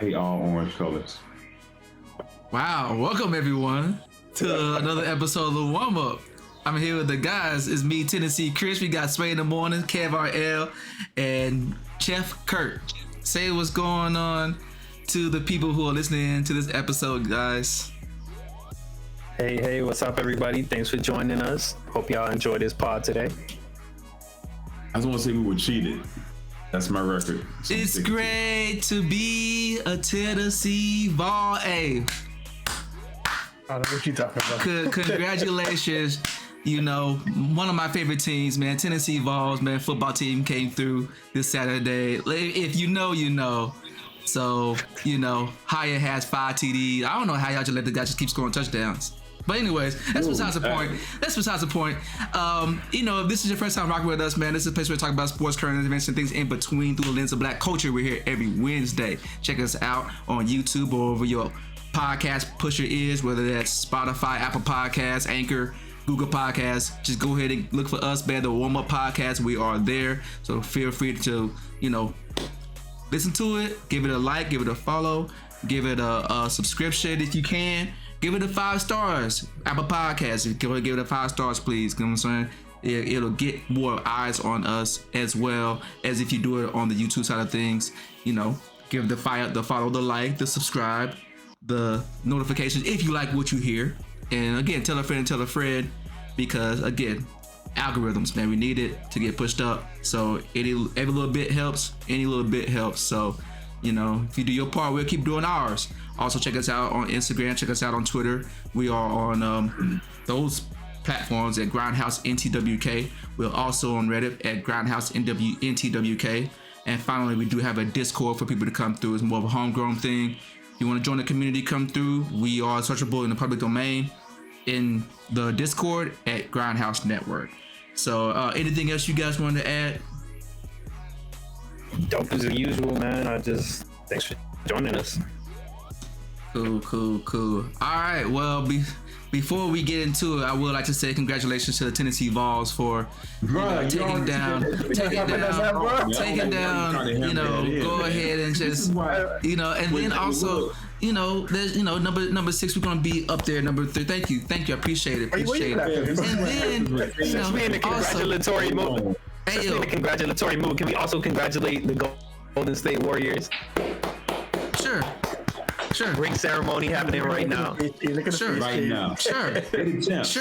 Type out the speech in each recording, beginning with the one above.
hate all orange colors. Wow, welcome everyone to another episode of the Warmup. I'm here with the guys. It's me, Tennessee Chris. We got Sway in the morning, Kev RL, and Chef Kurt. Say what's going on to the people who are listening to this episode, guys. Hey, what's up, everybody? Thanks for joining us. Hope y'all enjoy this pod today. I just want to say we were cheated. That's my record. So it's great to be a Tennessee Vol. Hey, I don't know what you're talking about. Congratulations. You know, one of my favorite teams, man, Tennessee Vols, man, football team came through this Saturday. If you know, you know. So, you know, Hyatt has 5 TDs. I don't know how y'all just let the guy just keep scoring touchdowns. But anyways, that's besides the point. You know, if this is your first time rocking with us, man, this is a place where we talk about sports, current events, and things in between through the lens of Black culture. We're here every Wednesday. Check us out on YouTube or over your podcast pusher ears, whether that's Spotify, Apple Podcasts, Anchor, Google Podcasts. Just go ahead and look for us, man, the Warmup Podcast. We are there. So feel free to, you know, listen to it, give it a like, give it a follow, give it a subscription if you can. Give it a 5 stars. Apple Podcasts, give it a 5 stars, please. You know what I'm saying? It'll get more eyes on us as well as if you do it on the YouTube side of things. You know, give the follow, the like, the subscribe, the notifications if you like what you hear. And again, tell a friend because again, algorithms, man, we need it to get pushed up. So every little bit helps. Any little bit helps. So, you know, if you do your part, we'll keep doing ours. Also, check us out on Instagram. Check us out on Twitter. We are on those platforms at Grindhouse NTWK. We're also on Reddit at Grindhouse NTWK. And finally, we do have a Discord for people to come through. It's more of a homegrown thing. If you want to join the community, come through. We are searchable in the public domain in the Discord at Grindhouse Network. So, anything else you guys want to add? Dope as usual, man. Thanks for joining us. Cool. All right. Well, before we get into it, I would like to say congratulations to the Tennessee Vols for taking down. You know, go ahead and just, you know, and then also, you know, there's, you know, number 6, we're gonna be up there. Number 3. Thank you. I appreciate it. And then, you know, in the congratulatory mood. In the congratulatory mood, can we also congratulate the Golden State Warriors? Sure. Ring ceremony happening right now. Sure. They the champs.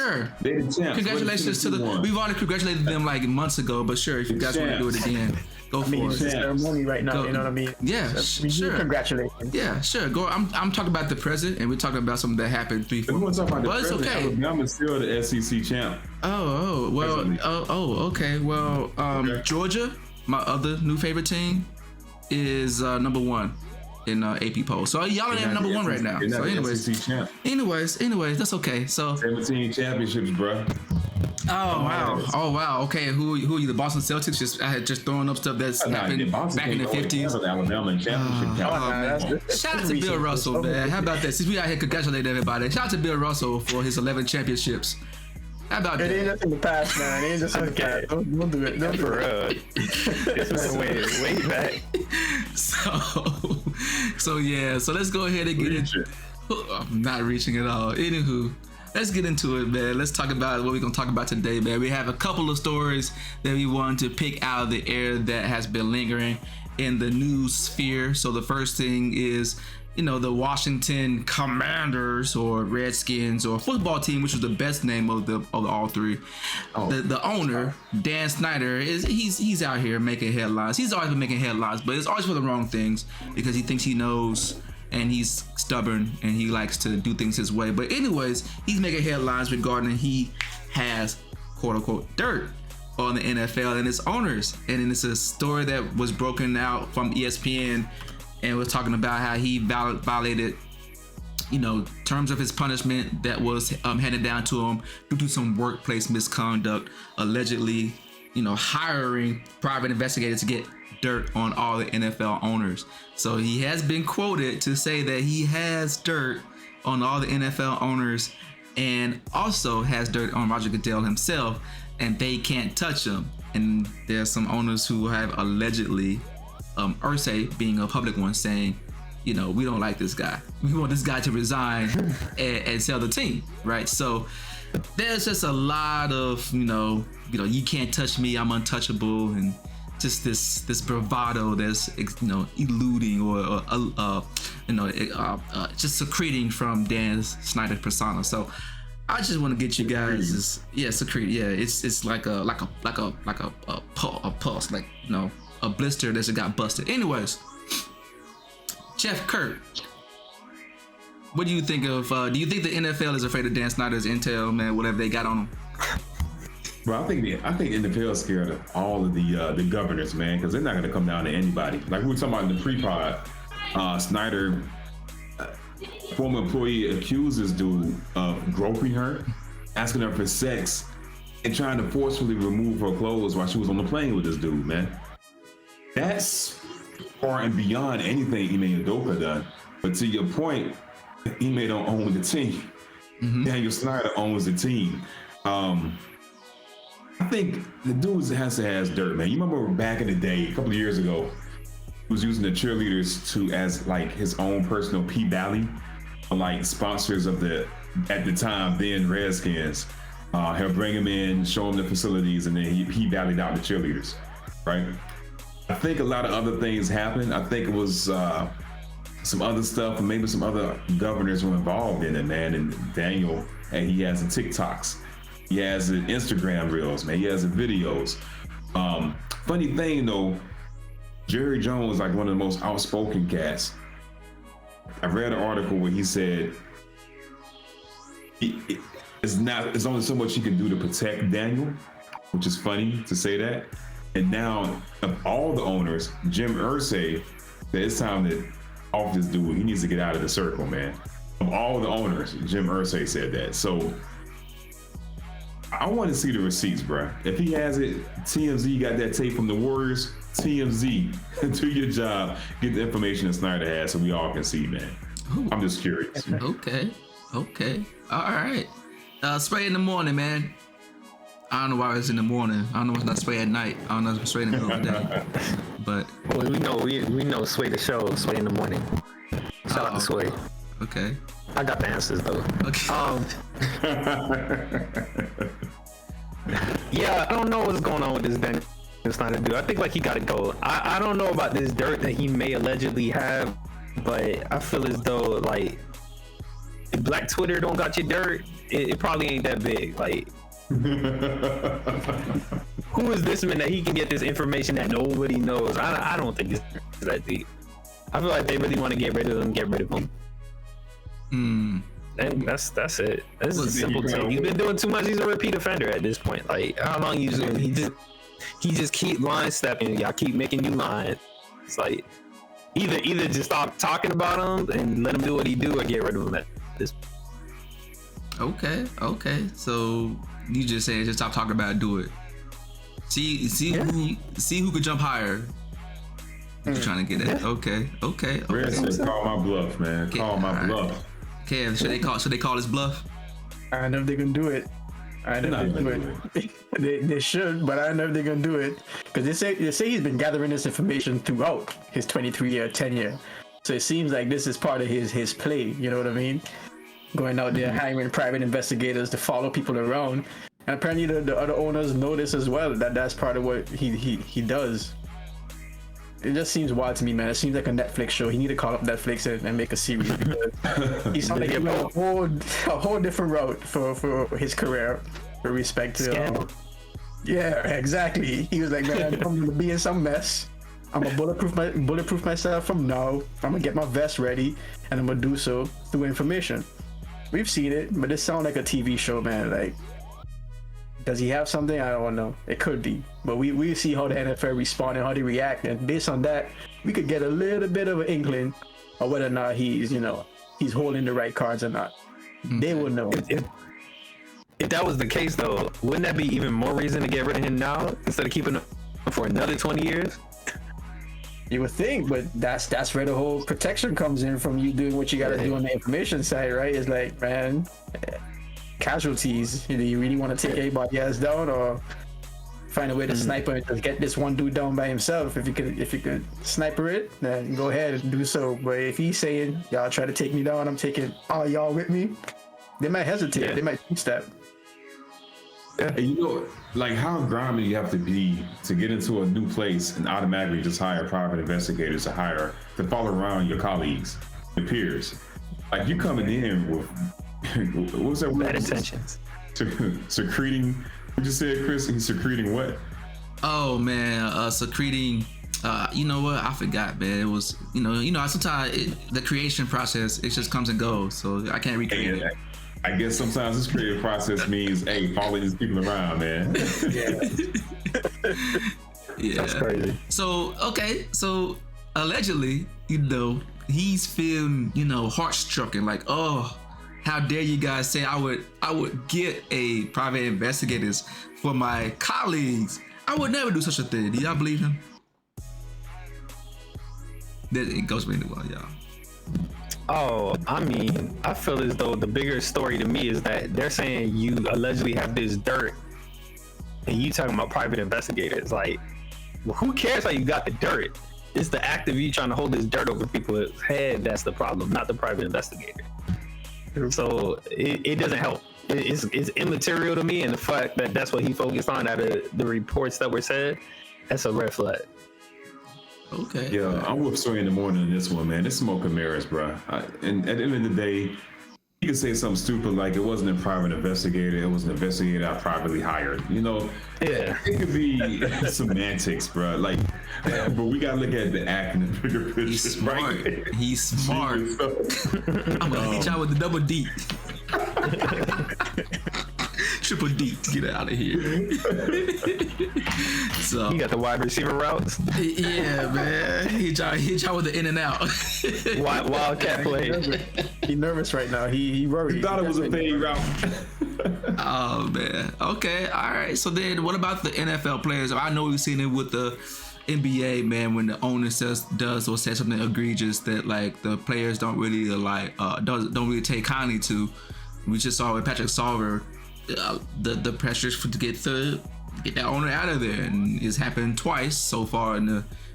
Congratulations to the. We've already congratulated them like months ago, but sure, if you guys want to do it again, go for it. It's a ceremony right now. You know what I mean? Yeah, sure. Congratulations. Yeah, sure. Go. I'm talking about the present, and we're talking about something that happened 3-4 months ago. But it's okay. Alabama is still the SEC champ. Okay. Well, Georgia, my other new favorite team, is number 1 in AP poll. So y'all are number 1 right now. So anyways, that's okay. So 17 championships, bro. Oh wow. Okay, who are you? The Boston Celtics? I had just thrown up stuff that's happened back in the 50s. Alabama championship. Shout out to Bill Russell, man. How about that? Since we out here congratulating everybody, shout out to Bill Russell for his 11 championships. How about that? It ain't just in the past, man. It ain't just in the past. Don't do it. Don't do it. It's way back. So yeah. So let's go ahead and get into. I'm not reaching at all. Anywho, let's get into it, man. Let's talk about what we're gonna talk about today, man. We have a couple of stories that we want to pick out of the air that has been lingering in the news sphere. So the first thing is, you know, the Washington Commanders or Redskins or football team, which is the best name of all 3. The owner, Dan Snyder, he's out here making headlines. He's always been making headlines, but it's always for the wrong things because he thinks he knows and he's stubborn and he likes to do things his way. But anyways, he's making headlines regarding he has quote unquote dirt on the NFL and its owners. And then it's a story that was broken out from ESPN. And we're talking about how he violated, you know, terms of his punishment that was handed down to him due to some workplace misconduct, allegedly, you know, hiring private investigators to get dirt on all the NFL owners. So he has been quoted to say that he has dirt on all the NFL owners and also has dirt on Roger Goodell himself, and they can't touch him. And there's some owners who have allegedly, Ursay being a public one, saying we don't like this guy. We want this guy to resign and sell the team, right? So there's just a lot of, you can't touch me, I'm untouchable, and just this bravado that's, eluding or just secreting from Dan Snyder's persona. So I just want to get you guys, secrete. Yeah, it's like a pulse, like a blister that just got busted. Anyways, Chef Kurt, what do you think of? Do you think the NFL is afraid of Dan Snyder's intel, man? Whatever they got on him. Well, I think the NFL is scared of all of the governors, man, because they're not going to come down to anybody. Like we were talking about in the pre-pod, Snyder, former employee, accuses dude of groping her, asking her for sex, and trying to forcefully remove her clothes while she was on the plane with this dude, man. That's far and beyond anything Ime Udoka done. But to your point, Ime don't own the team. Mm-hmm. Daniel Snyder owns the team. I think the dude has to have dirt, man. You remember back in the day, a couple of years ago, he was using the cheerleaders as like his own personal P-Valley, like sponsors of at the time, then Redskins. He'll bring him in, show him the facilities, and then he Valleyed out the cheerleaders, right? I think a lot of other things happened. I think it was some other stuff, and maybe some other governors were involved in it, man. And Daniel, he has the TikToks. He has the Instagram reels, man. He has the videos. Funny thing though, Jerry Jones, like one of the most outspoken cats. I read an article where he said it's only so much he can do to protect Daniel, which is funny to say that. And now, of all the owners, Jim Irsay said it's time to off this dude. He needs to get out of the circle, man. Of all the owners, Jim Irsay said that. So I want to see the receipts, bro. If he has it, TMZ got that tape from the Warriors. TMZ, do your job. Get the information that Snyder has so we all can see, man. Ooh. I'm just curious. Okay. All right. Spray in the morning, man. I don't know why it's in the morning. I don't know why it's not spray at night. I don't know if it's spray in the middle of the day. But we know Sway the show, Sway in the morning. Shout out to Sway. Okay. I got the answers though. Okay. Yeah, I don't know what's going on with this Daniel Snyder dude. I think like he gotta go. I don't know about this dirt that he may allegedly have, but I feel as though like if Black Twitter don't got your dirt, it probably ain't that big. Like who is this man that he can get this information that nobody knows? I don't think it's that deep. I feel like they really want to get rid of him. And that's it. This is simple too. He's been doing too much. He's a repeat offender at this point. Like how long he's doing? He just keep line stepping. Y'all keep making new lines. It's like either just stop talking about him and let him do what he do, or get rid of him at this. Okay. So you just saying just stop talking about it, do it. See who could jump higher. You're trying to get at. Okay. Red said, call my bluff, man. Call my bluff. Kev, should they call his bluff? I don't know if they're gonna do it. I know if they do it. They should, but I don't know if they're gonna do it because they say he's been gathering this information throughout his 23-year tenure. So it seems like this is part of his play. You know what I mean? Going out there hiring private investigators to follow people around, and apparently the other owners know this as well. That's part of what he does. It just seems wild to me, man. It seems like a Netflix show. He need to call up Netflix and make a series because he's like a whole different route for his career, with respect to. Yeah, exactly. He was like, man, I'm gonna be in some mess. I'm gonna bulletproof myself from now. I'm gonna get my vest ready, and I'm gonna do so through information. We've seen it, but it sounds like a TV show, man. Like, does he have something? I don't know. It could be, but we see how the NFL respond and how they react, and based on that, we could get a little bit of an inkling of whether or not he's holding the right cards or not. They will know. If that was the case, though, wouldn't that be even more reason to get rid of him now instead of keeping him for another 20 years? You would think, but that's where the whole protection comes in from you doing what you got to do on the information side, right? It's like, man, casualties. Do you really want to take anybody else down, or find a way to sniper and just get this one dude down by himself. If you could sniper it, then go ahead and do so. But if he's saying y'all try to take me down, I'm taking all y'all with me, they might hesitate. Yeah. They might step. And you know, like how grimy you have to be to get into a new place and automatically just hire private investigators to follow around your colleagues, your peers. Like you coming in with what was that word? Bad intentions. Secreting. What you said, Chris? He's secreting what? Oh man, secreting. You know what? I forgot, man. It was you know. Sometimes the creation process it just comes and goes, so I can't recreate it. I guess sometimes this creative process means, hey, follow these people around, man. Yeah. That's crazy. So allegedly, he's feeling, heart-struck and like, oh, how dare you guys say I would get a private investigators for my colleagues. I would never do such a thing. Do y'all believe him? It goes really well, y'all. Oh, I mean, I feel as though the bigger story to me is that they're saying you allegedly have this dirt and you talking about private investigators. Like, well, who cares how you got the dirt? It's the act of you trying to hold this dirt over people's head that's the problem, not the private investigator. So it doesn't help. It's immaterial to me, and the fact that that's what he focused on out of the reports that were said, that's a red flag. Okay. Yeah, I'm with Story in the morning on this one, man. It's smoke and mirrors, bro. And at the end of the day, you can say something stupid like it wasn't a private investigator, it was an investigator I privately hired. Yeah. It could be semantics, bro. Like, but we gotta look at the act and the bigger picture. He's smart. Right? He's smart. I'm gonna hit y'all with the double D. Triple D. Get out of here. So You got the wide receiver routes. yeah, man. Hit y'all with the in and out. Wildcat play. He's nervous right now. He worried. He thought it was a fade route. Oh man. Okay. All right. So then, what about the NFL players? I know we've seen it with the NBA, man. When the owner does or says something egregious that like the players don't really don't really take kindly to. We just saw with Patrick Sarver, the pressures to get that owner out of there, and it's happened twice so far in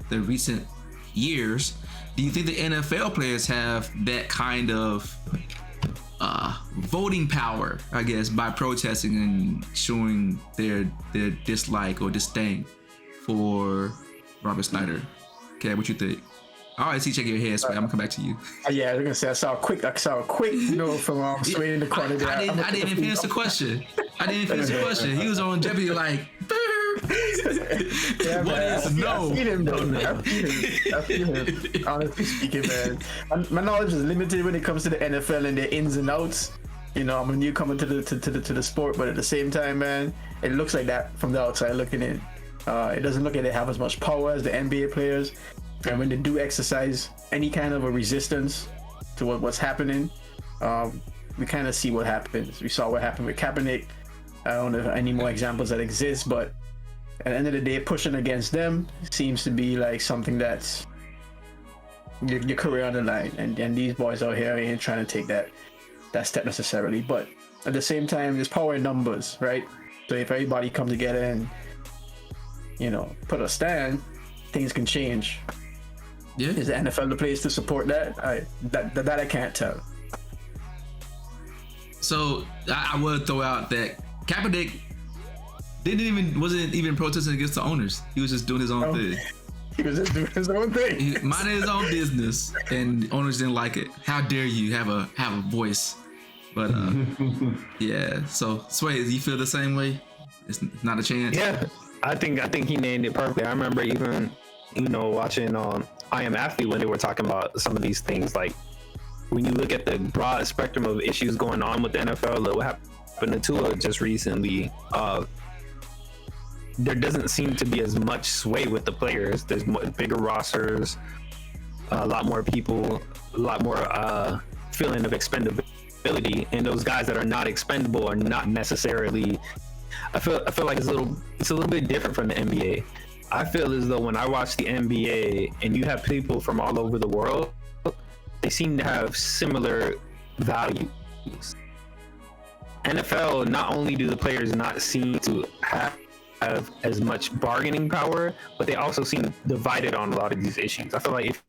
the recent years. Do you think the NFL players have that kind of voting power, I guess, by protesting and showing their dislike or disdain for Robert Snyder? Okay, what you think? All right, see, check your head, Sway. I'm gonna come back to you. Yeah, I was gonna say I saw a quick note from Sway in the corner there. I didn't even finish the question. He was on Jeopardy like. Yeah, What man, is no? I've seen him though, man. I've seen him. Honestly speaking, man, my knowledge is limited when it comes to the NFL and the ins and outs. I'm a newcomer to the sport, but at the same time, man, it looks like that from the outside looking in. It doesn't look like they have as much power as the NBA players, and when they do exercise any kind of a resistance to what's happening, we kind of see what happens. We saw what happened with Kaepernick. I don't know if any more examples that exist, but at the end of the day, pushing against them seems to be like something that's your career on the line, and these boys out here ain't trying to take that step necessarily. But at the same time, there's power in numbers, right? So if everybody come together and put a stand, things can change. Yeah. Is the NFL the place to support that? That I can't tell. So I would throw out that Kaepernick wasn't even protesting against the owners. He was just doing his own thing. He was just doing his own thing. He minded his own business, and owners didn't like it. How dare you have a voice? But yeah. So Sway, do you feel the same way? It's not a chance. Yeah, I think he named it perfectly. I remember even watching I Am Athlete when they were talking about some of these things. Like when you look at the broad spectrum of issues going on with the NFL, look what happened to Tua just recently. There doesn't seem to be as much sway with the players. There's bigger rosters, a lot more people, a lot more feeling of expendability, and those guys that are not expendable are not necessarily. I feel like it's a little bit different from the NBA. I feel as though when I watch the NBA and you have people from all over the world, they seem to have similar values. NFL, not only do the players not seem to have as much bargaining power, but they also seem divided on a lot of these issues. I feel like if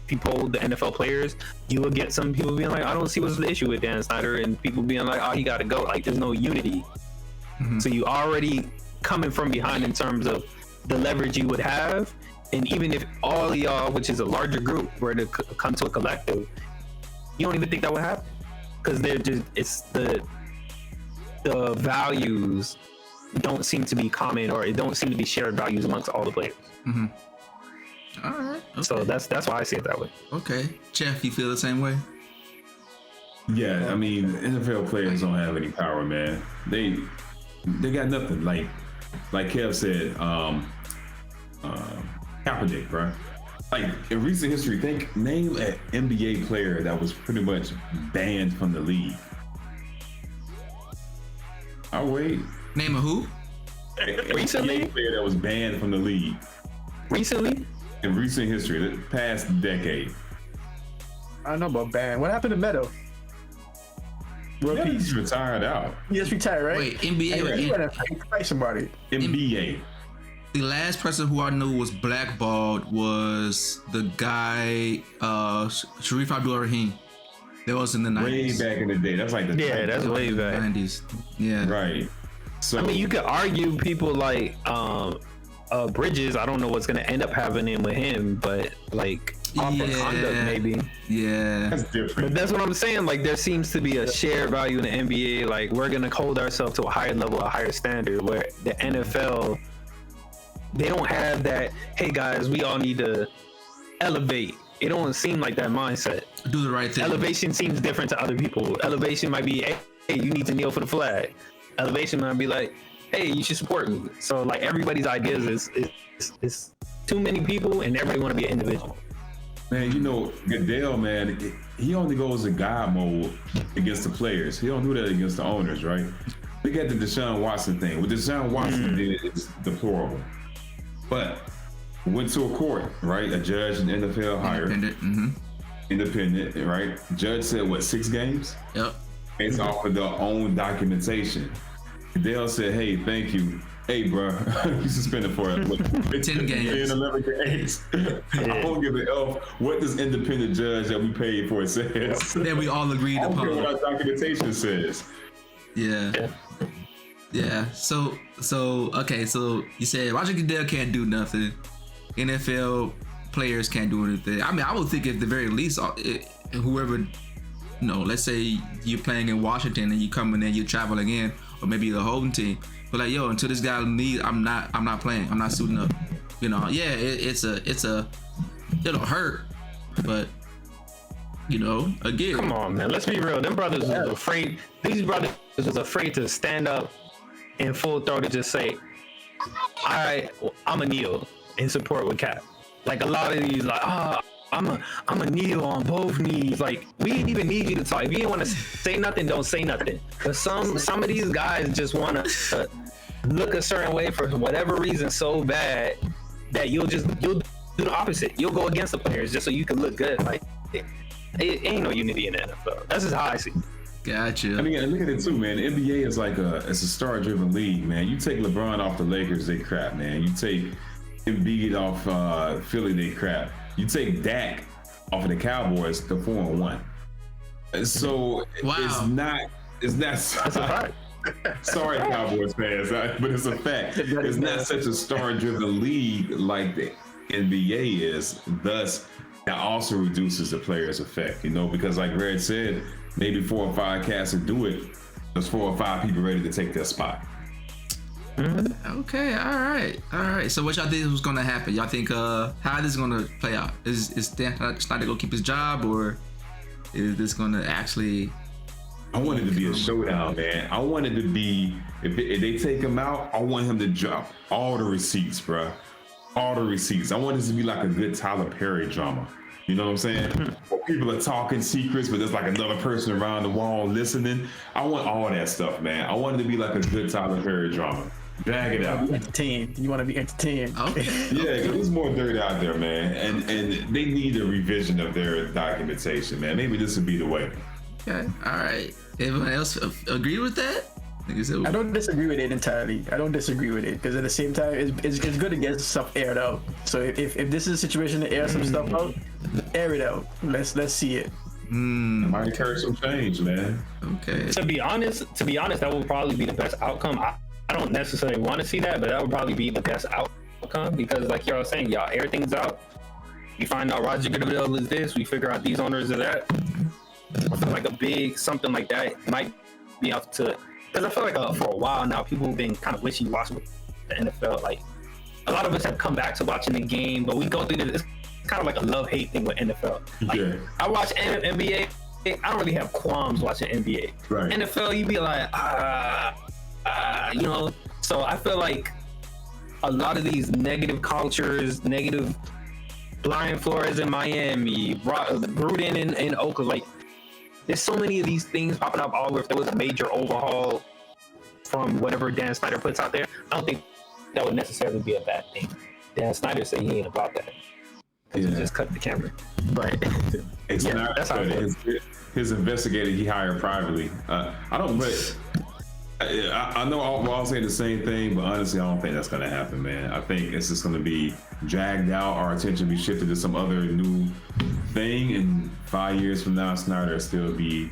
you polled the NFL players, you will get some people being like, I don't see what's the issue with Dan Snyder, and people being like, oh, he got to go. Like, there's no unity. So you already coming from behind in terms of the leverage you would have. And even if all of y'all, which is a larger group, were to come to a collective, you don't even think that would happen. Because they're just, it's the values don't seem to be common, or it don't seem to be shared values amongst all the players. All right. Okay. So that's why I see it that way. Okay. Jeff, you feel the same way? Yeah, I mean, NFL players don't have any power, man. They got nothing. Like Kev said, Kaepernick, bro. Like, in recent history, name an NBA player that was pretty much banned from the league. I'll wait. Name a who? Recently? NBA player that was banned from the league. Recently? In recent history, the past decade. I don't know about ban. What happened to Meadow? Yeah, he's retired out. He just retired, right? Wait, NBA. He went to fight somebody. NBA. The last person who I knew was blackballed was the guy, Sharif Abdul-Rahim. That was in the 90s. Way back in the day. That's like the That's way back. 90s. Yeah. Right. So I mean, you could argue people like Bridges. I don't know what's gonna end up happening with him, but like off of conduct, maybe. Yeah. that's different. But that's what I'm saying. Like, there seems to be a shared value in the NBA. Like, we're gonna hold ourselves to a higher level, a higher standard. Where the NFL, they don't have that. Hey guys, we all need to elevate. It don't seem like that mindset. Do the right thing. Elevation seems different to other people. Elevation might be, hey, you need to kneel for the flag. Elevation might be like, hey, you should support me. So like, everybody's ideas is too many people, and everybody want to be an individual. Man, you know, Goodell, man, he only goes in God mode against the players. He don't do that against the owners, right? Look at the Deshaun Watson thing. What Deshaun Watson did is deplorable. But went to a court, right? A judge in the NFL hired. Independent, right? Judge said, what, 6 games? Yep. Based off of their own documentation. Goodell said, hey, thank you. Hey, bro, you suspended for 10 games. 11 games. I don't give a F what this independent judge that we paid for says. That we all agreed I don't care upon. what our documentation says. Yeah. Yeah. So okay. So you said Roger Goodell can't do nothing. NFL players can't do anything. I mean, I would think at the very least, whoever, you know, let's say you're playing in Washington and you come in and you're traveling in, or maybe the home team. But like, yo, until this guy leaves, I'm not playing. I'm not suiting up. You know, yeah, it'll hurt, but you know, again. Come on, man. Let's be real. Them brothers was afraid. These brothers was afraid to stand up in full throat and just say, I'm a kneel in support with Cap. Like, a lot of these, like, I'm a kneel on both knees. Like, we didn't even need you to talk. If you didn't want to say nothing, don't say nothing. But some of these guys just want to look a certain way for whatever reason so bad that you'll do the opposite. You'll go against the players just so you can look good. Like, it ain't no unity in the NFL. That's just how I see it. Gotcha. I mean, look at it too, man. The NBA is like it's a star-driven league, man. You take LeBron off the Lakers, they crap, man. You take Embiid off Philly, they crap. You take Dak off of the Cowboys, they're 4-1. So wow. it's not. That's a fact. Sorry, Cowboys fans, but it's a fact. It's not such a star-driven league like the NBA is. Thus, that also reduces the player's effect, you know, because like Red said, maybe 4 or 5 cats would do it. There's 4 or 5 people ready to take their spot. Okay, all right. So what y'all think was gonna happen? Y'all think how this is gonna play out? Is Dan Snyder gonna keep his job, or is this gonna actually? I want it to be a showdown, man. I want it to be, if they take him out, I want him to drop all the receipts, bro. All the receipts. I want this to be like a good Tyler Perry drama. You know what I'm saying? Where people are talking secrets, but there's like another person around the wall listening. I want all that stuff, man. I want it to be like a good Tyler Perry drama. Drag it out. Entertained. You want to be entertained. Okay. Yeah, because there's more dirt out there, man. And they need a revision of their documentation, man. Maybe this would be the way. Okay. All right. Everyone else agree with that? I don't disagree with it entirely. I don't disagree with it because at the same time, it's good to get stuff aired out. So if this is a situation to air some stuff out, air it out. Let's see it. It might encourage some change, man. Okay. To be honest, that will probably be the best outcome. I don't necessarily want to see that, but that would probably be the best outcome because, like y'all saying, y'all air things out. You find out Roger Goodell is this. We figure out these owners are that. I feel like a big something like that might be out to. Because I feel like for a while now, people have been kind of wishy-washy with the NFL. Like, a lot of us have come back to watching the game, but we go through this. It's kind of like a love-hate thing with NFL. Like, Yeah. I watch NBA. I don't really have qualms watching NBA. Right. NFL, you be like, you know. So I feel like a lot of these negative cultures, negative Brian Flores in Miami, Gruden in Oakland, like, there's so many of these things popping up all over. If there was a major overhaul from whatever Dan Snyder puts out there, I don't think that would necessarily be a bad thing. Dan Snyder said he ain't about that. He just cut the camera. But Snyder, that's how I feel. His investigator he hired privately. I don't, but I know we're all saying the same thing, but honestly, I don't think that's going to happen, man. I think it's just going to be dragged out. Our attention be shifted to some other new thing, and 5 years from now, Snyder will still be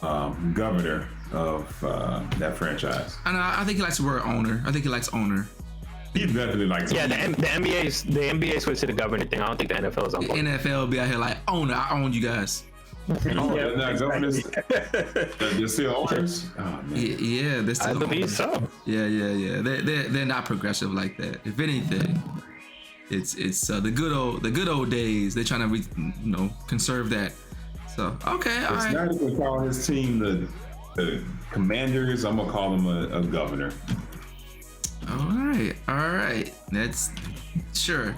governor of that franchise. And I think he likes the word owner. I think he likes owner. He definitely likes. Yeah, the NBA switched to the governor thing. I don't think the NFL is on board. NFL will be out here like owner. I own you guys. Governors, they're still owners. Oh, man. Yeah, they're still I believe owners. so. Yeah. They're not progressive like that. If anything, it's the good old days. They're trying to conserve that. So okay, all right. Snyder can call his team the Commanders. I'm gonna call him a governor. All right. That's sure.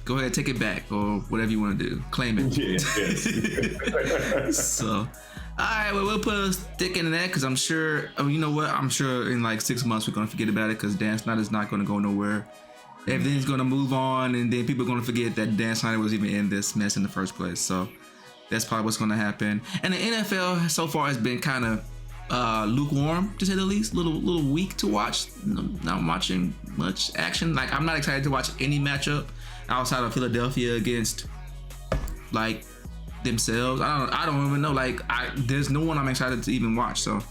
Go ahead, take it back, or whatever you want to do. Claim it. Yeah. So, all right, well, we'll put a stick in that because I'm sure. You know what? I'm sure in like 6 months we're gonna forget about it because Dan Snyder's not gonna go nowhere. Everything's gonna move on, and then people are gonna forget that Dan Snyder was even in this mess in the first place. So that's probably what's gonna happen. And the NFL so far has been kind of lukewarm, to say the least. Little weak to watch. Not watching much action. Like, I'm not excited to watch any matchup outside of Philadelphia against like themselves. I don't even know. Like, there's no one I'm excited to even watch. So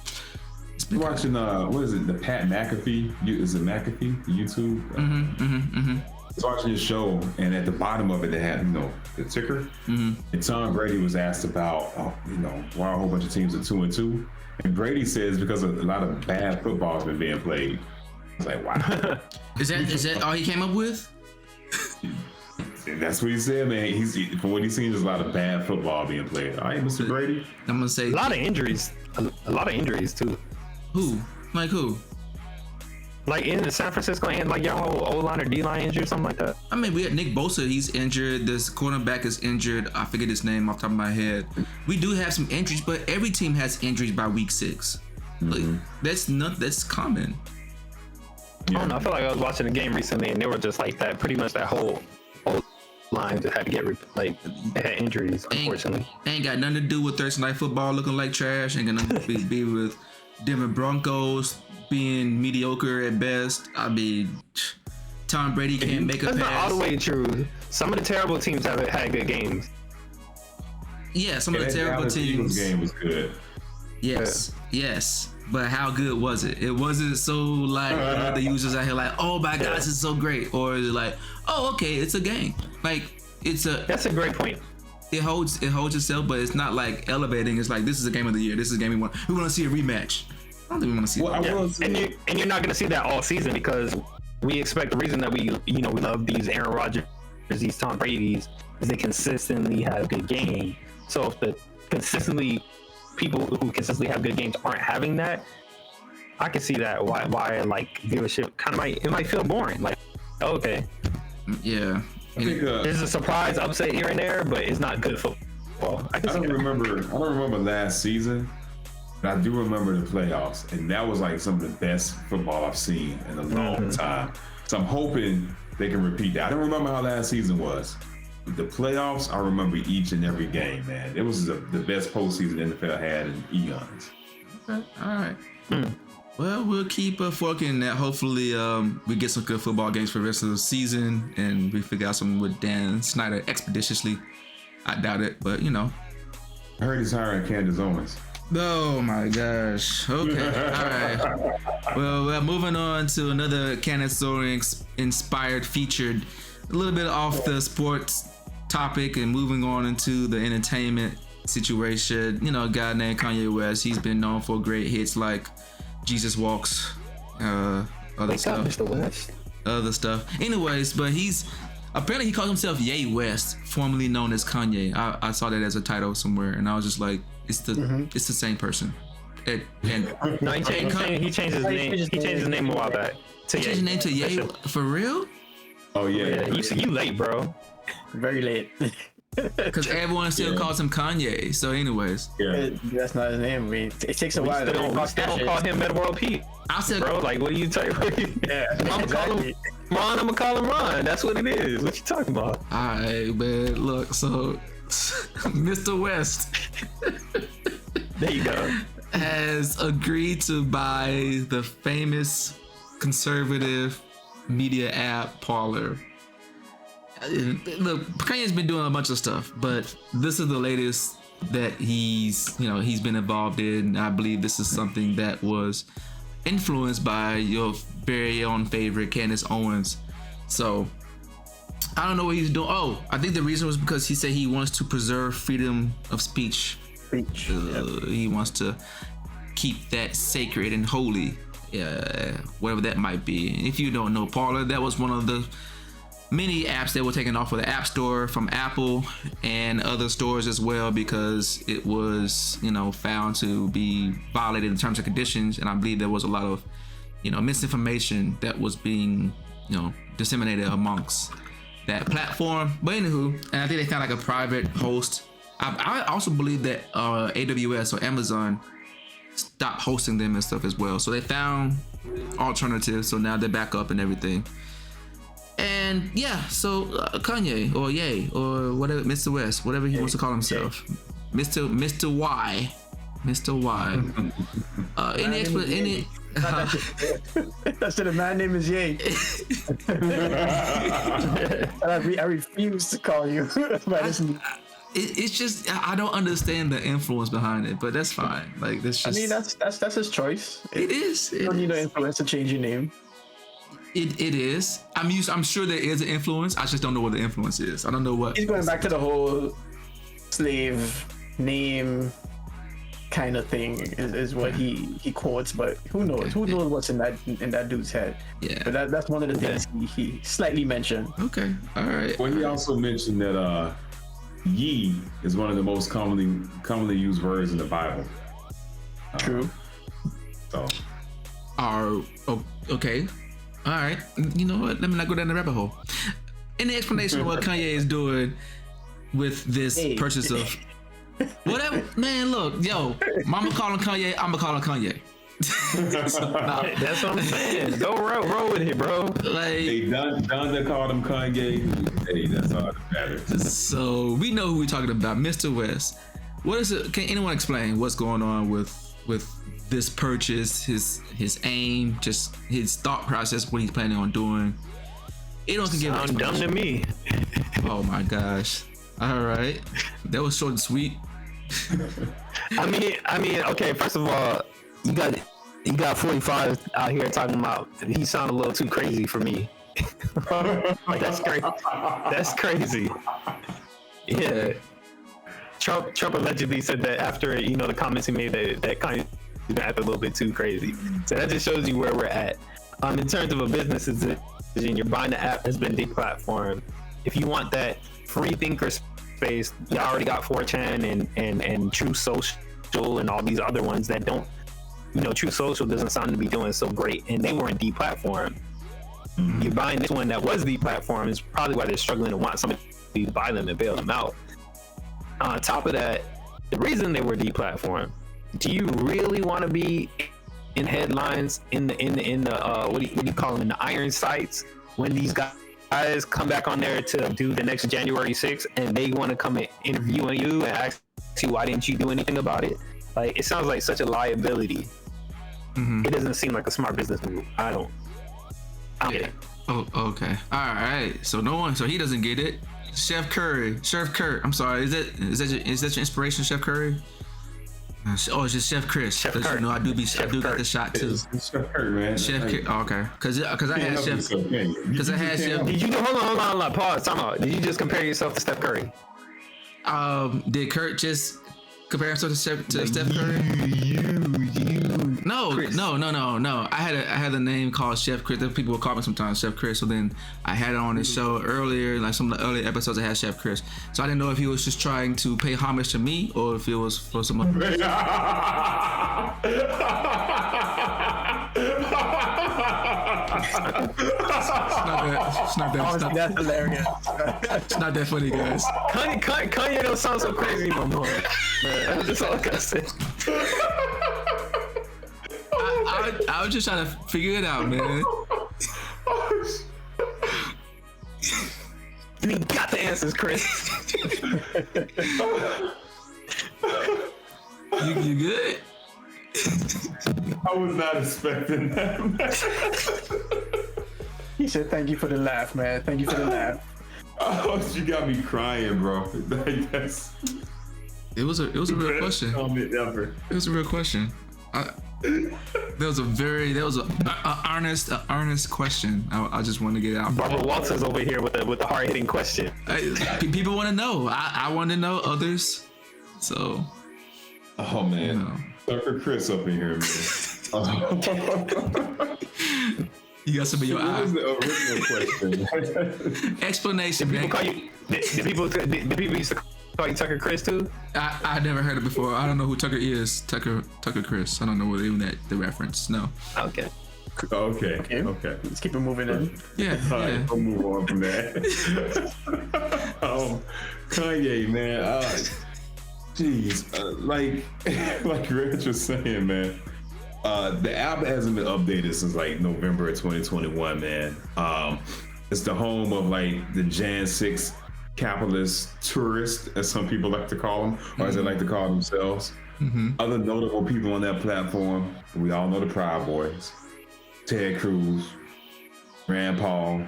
it's been watching what is it? The Pat McAfee? Is it McAfee? YouTube? I was watching his show, and at the bottom of it, they had the ticker. And Tom Brady was asked about why a whole bunch of teams are 2-2. And Brady says because a lot of bad football has been being played. It's like, wow. Is that all he came up with? And that's what he said, man. From what he's seen, there's a lot of bad football being played. All right, Mr. Brady. I'm gonna say A lot of injuries. A lot of injuries too. Who? Like who? Like in San Francisco, and like your whole O-line or D-line injured, something like that. I mean, we had Nick Bosa. He's injured. This cornerback is injured. I forget his name off the top of my head. We do have some injuries, but every team has injuries by week 6. Like, that's common. I don't know. I feel like I was watching a game recently, and they were just like that. Pretty much that whole line just had to get they had injuries, unfortunately. Ain't got nothing to do with Thursday Night Football looking like trash. Ain't got nothing to be with Denver Broncos being mediocre at best. I mean, Tom Brady can't make a pass. That's not all the way true. Some of the terrible teams have had good games. Yeah, some of the terrible teams. Eagles game was good. Yes. But how good was it? It wasn't so like the users out here like, oh my gosh, this is so great. Or is it like, oh, okay, it's a game. Like, That's a great point. It holds itself, but it's not like elevating. It's like, this is a game of the year. This is a game we want to see a rematch. I don't think we want to see that. And you're not going to see that all season because we expect the reason that we love these Aaron Rodgers, these Tom Brady's, is they consistently have good games. So if people who consistently have good games aren't having that, I can see that why like viewership kind of might feel boring. Like, okay, yeah, I think, there's a surprise upset here and there, but it's not good football. I don't remember last season, but I do remember the playoffs, and that was like some of the best football I've seen in a long time. So I'm hoping they can repeat that. I don't remember how last season was. The playoffs, I remember each and every game, man. It was the best postseason NFL had in eons. Okay, all right. Well, we'll keep forking that. Hopefully, we get some good football games for the rest of the season, and we figure out something with Dan Snyder expeditiously. I doubt it, but you know. I heard he's hiring Candace Owens. Oh my gosh. Okay. All right. Well, we're moving on to another Candace Owens inspired featured, a little bit off the sports topic and moving on into the entertainment situation. You know, a guy named Kanye West. He's been known for great hits like Jesus Walks, other stuff. Anyways, but he's apparently he calls himself Ye West, formerly known as Kanye. I saw that as a title somewhere, and I was just like, it's the same person. No, he changed his name. He changed his name a while back. He changed his name to Ye for real? Oh yeah. You late, bro. Very late. Because everyone still calls him Kanye. So, anyways, that's not his name. I mean, it takes a while. They don't call him Meta World Pete. I said, bro, like, what are you talking? Yeah, I'm gonna call him Ron. I'm gonna call him Ron. That's what it is. What you talking about? All right, man. Look, so Mr. West There you go. has agreed to buy the famous conservative media app Parler. Look, Kanye's been doing a bunch of stuff, but this is the latest that he's been involved in. I believe this is something that was influenced by your very own favorite Candace Owens. So I don't know what he's doing. Oh, I think the reason was because he said he wants to preserve freedom of speech. He wants to keep that sacred and holy, whatever that might be. If you don't know Parler, that was one of the many apps that were taken off of the App Store from Apple and other stores as well, because it was, found to be violated in terms and conditions. And I believe there was a lot of, misinformation that was being, disseminated amongst that platform. But anywho, and I think they found like a private host. I also believe that AWS or Amazon stopped hosting them and stuff as well. So they found alternatives. So now they're back up and everything. And yeah, so Kanye or Ye or whatever, Mr. West, whatever he wants to call himself, Mr. Y. Any explanation? I said the man name is Ye. I refuse to call you by this name. It's just I don't understand the influence behind it, but that's fine. Like that's just. I mean that's his choice. It is. You don't need no influence to change your name. It is. I'm sure there is an influence. I just don't know what the influence is. I don't know what. He's going back to the whole slave name kind of thing is what he quotes, but who knows? Who knows what's in that dude's head? Yeah. But that's one of the things he slightly mentioned. Okay. All right. Well, he also mentioned that ye is one of the most commonly used words in the Bible. True. So. Okay. All right. You know what? Let me not go down the rabbit hole. Any explanation of what Kanye is doing with this purchase of whatever? Man, look, yo, Mama calling Kanye, I'ma call him Kanye. That's what I'm saying. Go roll with it, bro. Like, hey, Don called him Kanye. Hey, that's all that matters. So we know who we're talking about, Mr. West. What is it? Can anyone explain what's going on with this purchase, his aim, just his thought process, what he's planning on doing? Anyone can give Sound dumb to me. Oh my gosh. All right. That was short and sweet. I mean, okay, first of all, you got 45 out here talking about he sounded a little too crazy for me. Like, that's crazy. That's crazy. Yeah. Trump allegedly said that after, the comments he made that kind of acted a little bit too crazy. So that just shows you where we're at. In terms of a business decision, you're buying the app that's been deplatformed. If you want that free thinker space, you already got 4chan and True Social and all these other ones that don't, True Social doesn't sound to be doing so great, and they weren't deplatformed. Mm-hmm. You're buying this one that was deplatformed is probably why they're struggling to want somebody to buy them and bail them out. On top of that, the reason they were deplatformed, do you really want to be in headlines in the what do you call them, in the iron sights when these guys come back on there to do the next January 6th and they want to come and interview you and ask you why didn't you do anything about it? Like, it sounds like such a liability. It doesn't seem like a smart business move. I don't get it. Oh, okay. All right. So no one. So he doesn't get it. Chef Curry. I'm sorry. Is that your inspiration, Chef Curry? Oh, it's just Chef Chris. Chef Because Curry. you know I do got the shot too. It's Chef Kurt, man. Chef Curry. Oh, okay. Because I had Chef. Because I had Chef. Did you hold on, pause, time out. Did you just compare yourself to Steph Curry? Did Kurt just compare himself to Steph Curry? No. I had a name called Chef Chris. People would call me sometimes Chef Chris. So then I had it on the show earlier, like some of the earlier episodes. I had Chef Chris. So I didn't know if he was just trying to pay homage to me or if it was for some other. It's not That's hilarious. It's not that funny, guys. Kanye don't sound so crazy no more. Man, that's all I gotta say. I was just trying to figure it out, man. You got the answers, Chris. You good? I was not expecting that. He said, "Thank you for the laugh, man. Thank you for the laugh." Oh, you got me crying, bro. It was a real question. Comment ever. It was a real question. There was a earnest question. I just wanted to get it out. Barbara Walters over here with the hard hitting question. People want to know. I want to know others. So. Oh man, No. Tucker Chris up in here, man. You got some of your What was eyes. the original question? Explanation, man. Did people used to call you Tucker Chris too? I never heard it before. I don't know who Tucker is. Tucker Chris. I don't know what even the reference. No. Okay. Okay. Let's keep it moving in. Yeah. All right, we'll move on from that. Kanye, man. Jeez, like Rich was saying, man. The app hasn't been updated since like November of 2021, man. It's the home of like the Jan 6 capitalist tourists, as some people like to call them, or as they like to call themselves. Other notable people on that platform, we all know the Proud Boys, Ted Cruz, Rand Paul.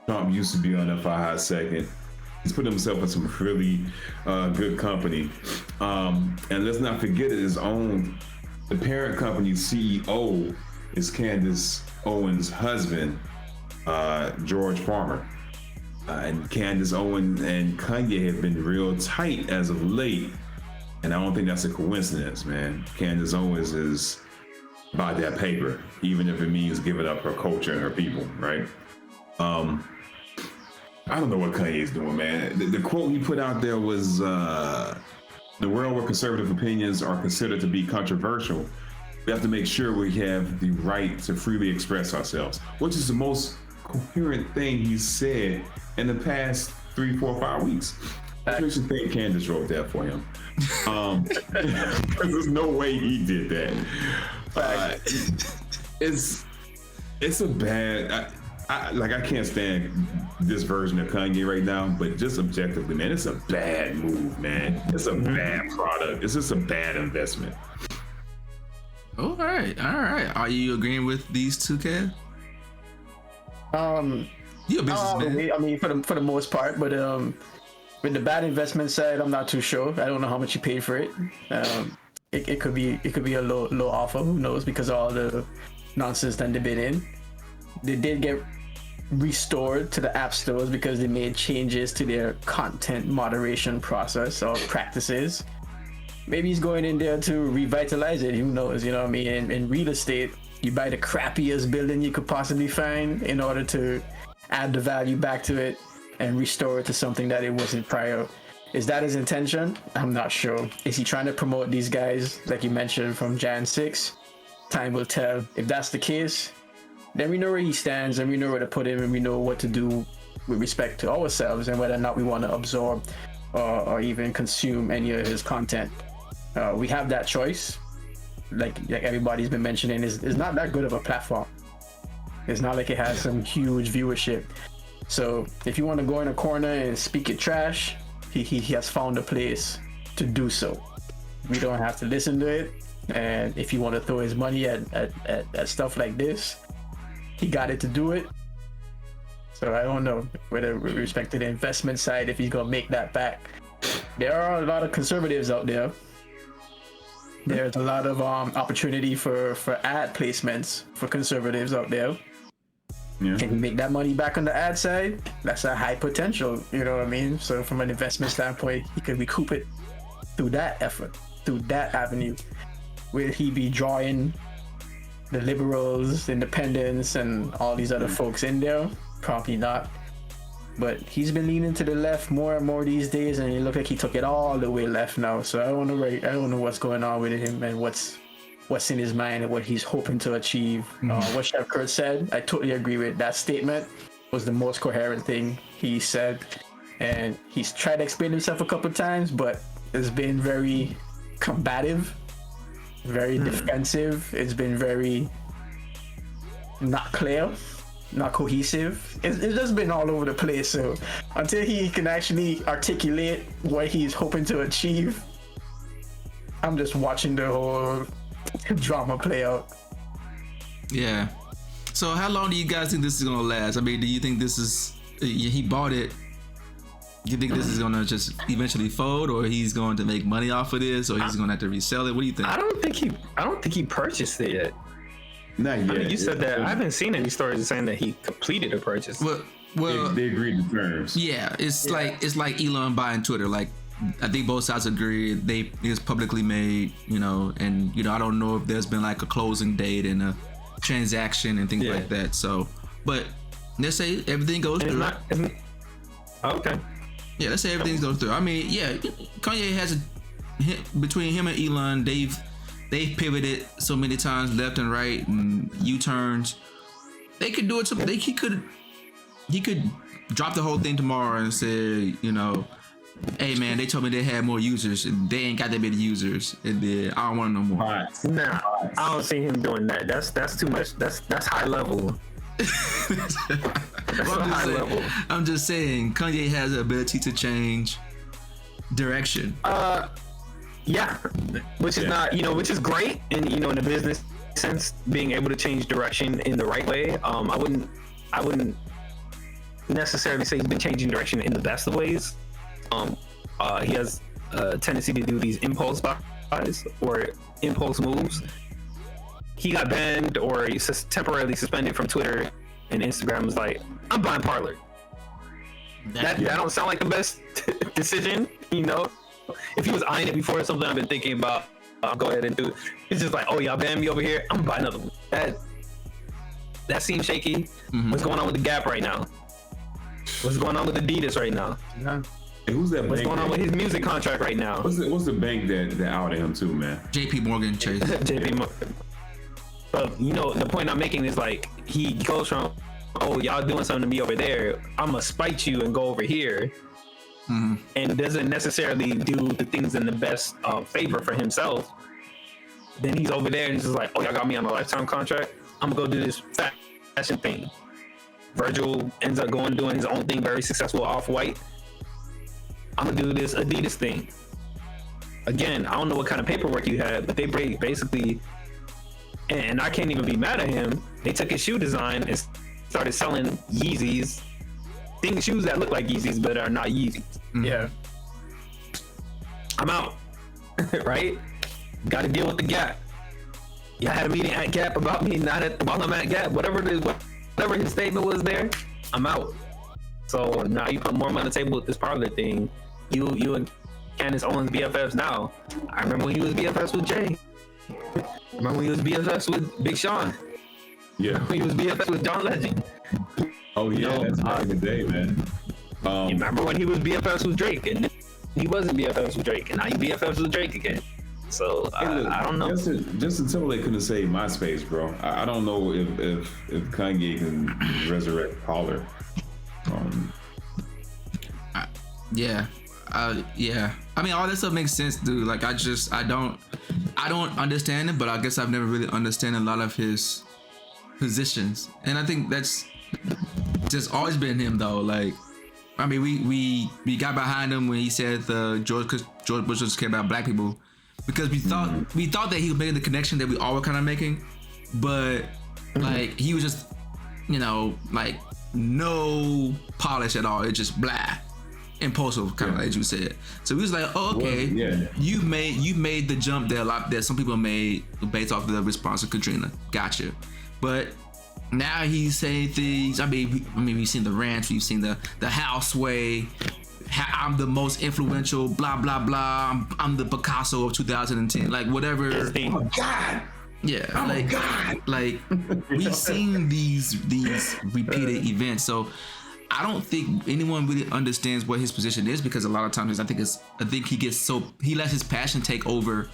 Trump used to be on there for a hot second. He's put himself in some really good company. And let's not forget the parent company's CEO is Candace Owens' husband, George Farmer. And Candace Owens and Kanye have been real tight as of late. And I don't think that's a coincidence, man. Candace Owens is about that paper, even if it means giving up her culture and her people, right? I don't know what Kanye's doing, man. The quote he put out there was, the world where conservative opinions are considered to be controversial, we have to make sure we have the right to freely express ourselves, which is the most coherent thing he's said in the past 3, 4, 5 weeks. I should think Candace wrote that for him. Because there's no way he did that. It's a bad... I can't stand this version of Kanye right now, but just objectively, man, it's a bad move, man. It's a bad product. It's just a bad investment. All right. Are you agreeing with these two, Kev? You're a businessman. I mean, for the most part, but with the bad investment side, I'm not too sure. I don't know how much you paid for it. It could be a low offer. Who knows? Because of all the nonsense that they've been in. They did get restored to the app stores because they made changes to their content moderation process or practices. Maybe he's going in there to revitalize it. Who knows? You know what I mean? In real estate, you buy the crappiest building you could possibly find in order to add the value back to it and restore it to something that it wasn't prior. Is that his intention? I'm not sure. Is he trying to promote these guys, like you mentioned, from Jan 6? Time will tell. If that's the case, then we know where he stands and we know where to put him and we know what to do with respect to ourselves and whether or not we want to absorb or even consume any of his content. We have that choice. Like everybody's been mentioning, is not that good of a platform. It's not like it has some huge viewership. So if you want to go in a corner and speak it trash, he has found a place to do so. We don't have to listen to it. And if you want to throw his money at stuff like this, he got it to do it. So I don't know whether with respect to the investment side, if he's gonna make that back. There are a lot of conservatives out there. There's a lot of opportunity for ad placements for conservatives out there. Yeah. Can you make that money back on the ad side? That's a high potential, you know what I mean? So from an investment standpoint, he could recoup it through that effort, through that avenue. Will he be drawing the liberals, independents, and all these other folks in there? Probably not. But he's been leaning to the left more and more these days, and it looked like he took it all the way left now. So I don't know what's going on with him and what's in his mind and what he's hoping to achieve. What Chef Kurt said, I totally agree with that statement. Was the most coherent thing he said, and he's tried to explain himself a couple times, but it's been very combative, very defensive. It's been very not clear, not cohesive. It's just been all over the place. So until he can actually articulate what he's hoping to achieve, I'm just watching the whole drama play out. Yeah. So how long do you guys think this is gonna last? I mean, do you think this is he bought it? Do you think this is gonna just eventually fold, or he's going to make money off of this, or he's gonna have to resell it? What do you think? I don't think he purchased it yet. Not yet. I mean, you said that. I haven't seen any stories saying that he completed a purchase. Well, they agreed to terms. yeah. It's like Elon buying Twitter. Like, I think both sides agree. It's publicly made, and I don't know if there's been like a closing date and a transaction and things like that. So, but let's say everything goes through. Okay. Yeah, let's say everything goes through. I mean, yeah, Kanye has between him and Elon, they've pivoted so many times left and right and U-turns. They could do it. He could drop the whole thing tomorrow and say, hey man, they told me they had more users and they ain't got that many users, and then I don't want no more. Nah, I don't see him doing that. That's too much. That's high level. I'm just saying, Kanye has the ability to change direction. Yeah, which is not, which is great, and in the business sense, being able to change direction in the right way. I wouldn't necessarily say he's been changing direction in the best of ways. He has a tendency to do these impulse buys or impulse moves. He got banned or he's temporarily suspended from Twitter and Instagram. Was like, I'm buying Parler. That don't sound like the best decision, If he was eyeing it before, something I've been thinking about, I'll go ahead and do it. It's just like, oh, y'all banned me over here, I'm gonna buy another one. That seems shaky. Mm-hmm. What's going on with the Gap right now? What's going on with Adidas right now? Yeah. Hey, who's that? What's going on with his music contract right now? What's the bank that outed him too, man? JP Morgan Chase. JP Morgan. But the point I'm making is like he goes from, oh, y'all doing something to me over there, I'm gonna spite you and go over here. Mm-hmm. And doesn't necessarily do the things in the best favor for himself. Then he's over there and he's just like, oh, y'all got me on a lifetime contract, I'm gonna go do this fashion thing. Virgil ends up doing his own thing, very successful, Off-White. I'm gonna do this Adidas thing. Again, I don't know what kind of paperwork you had, but they basically, and I can't even be mad at him, they took his shoe design and started selling Yeezys, shoes that look like Yeezys but are not Yeezys. Yeah. I'm out. Right? Got to deal with the Gap. Yeah, I had a meeting at Gap about me while I'm at Gap. Whatever his statement was there, I'm out. So now you put more money on the table with this Parler thing. You and Candace Owens BFFs now. I remember when he was BFFs with Jay. Remember when he was BFFs with Big Sean. Yeah. When he was BFFs with John Legend. Oh yeah, that's back in the day, man. You remember when he was BFFs with Drake, and he wasn't BFFs with Drake, and now he BFFs with Drake again. So I don't know. Justin Timberlake couldn't save MySpace, bro. I don't know if Kanye can resurrect Parler. Yeah. I mean, all that stuff makes sense, dude. Like, I don't understand it, but I guess I've never really understood a lot of his positions, and I think that's just always been him, though. Like, I mean, we got behind him when he said George Bush just cared about black people, because we thought that he was making the connection that we all were kind of making, but like he was just, you know, like no polish at all. It's just blah, impulsive, kind of like you said. So we was like, oh, okay, you made the jump that some people made based off the response of Katrina. Gotcha. But now he's saying things. I mean, we've seen the ranch, we've seen the houseway. I'm the most influential, blah blah blah. I'm the Picasso of 2010, like whatever. Oh my God. Yeah, oh like, my God. Like we've seen these repeated events. So I don't think anyone really understands what his position is, because a lot of times I think he lets his passion take over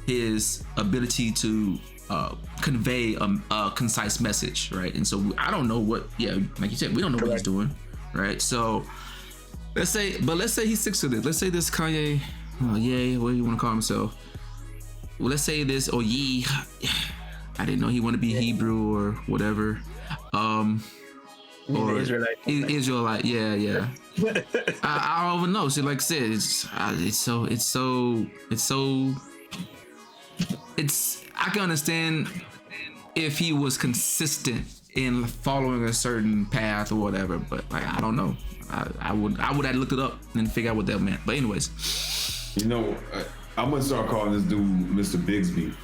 his ability to convey a concise message, right? And so I don't know what, like you said, we don't know what he's doing, right? So let's say he sticks to this. Let's say this Kanye, what do you want to call himself? Well, let's say this, Ye. I didn't know he wanted to be Hebrew or whatever. Or Israelite, yeah. I don't even know. So, like I said, I can understand if he was consistent in following a certain path or whatever, but like I don't know. I would have looked it up and figure out what that meant. But anyways, you know, I'm gonna start calling this dude Mr. Bigsby.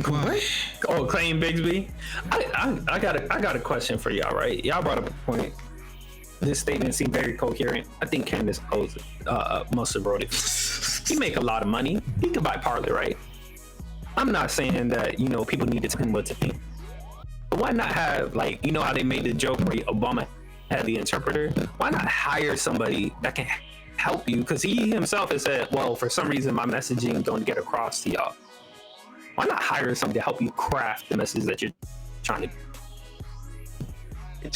What? Oh, Clayton Bigsby. I got a question for y'all. Right? Y'all brought up a point. This statement seemed very coherent. I think Candace must have wrote it. He make a lot of money. He could buy Parler, right? I'm not saying that, you know, people need to tell him what to think. But why not have, like, you know how they made the joke where Obama had the interpreter? Why not hire somebody that can help you? Because he himself has said, well, for some reason my messaging don't get across to y'all. Why not hire somebody to help you craft the message that you're trying to?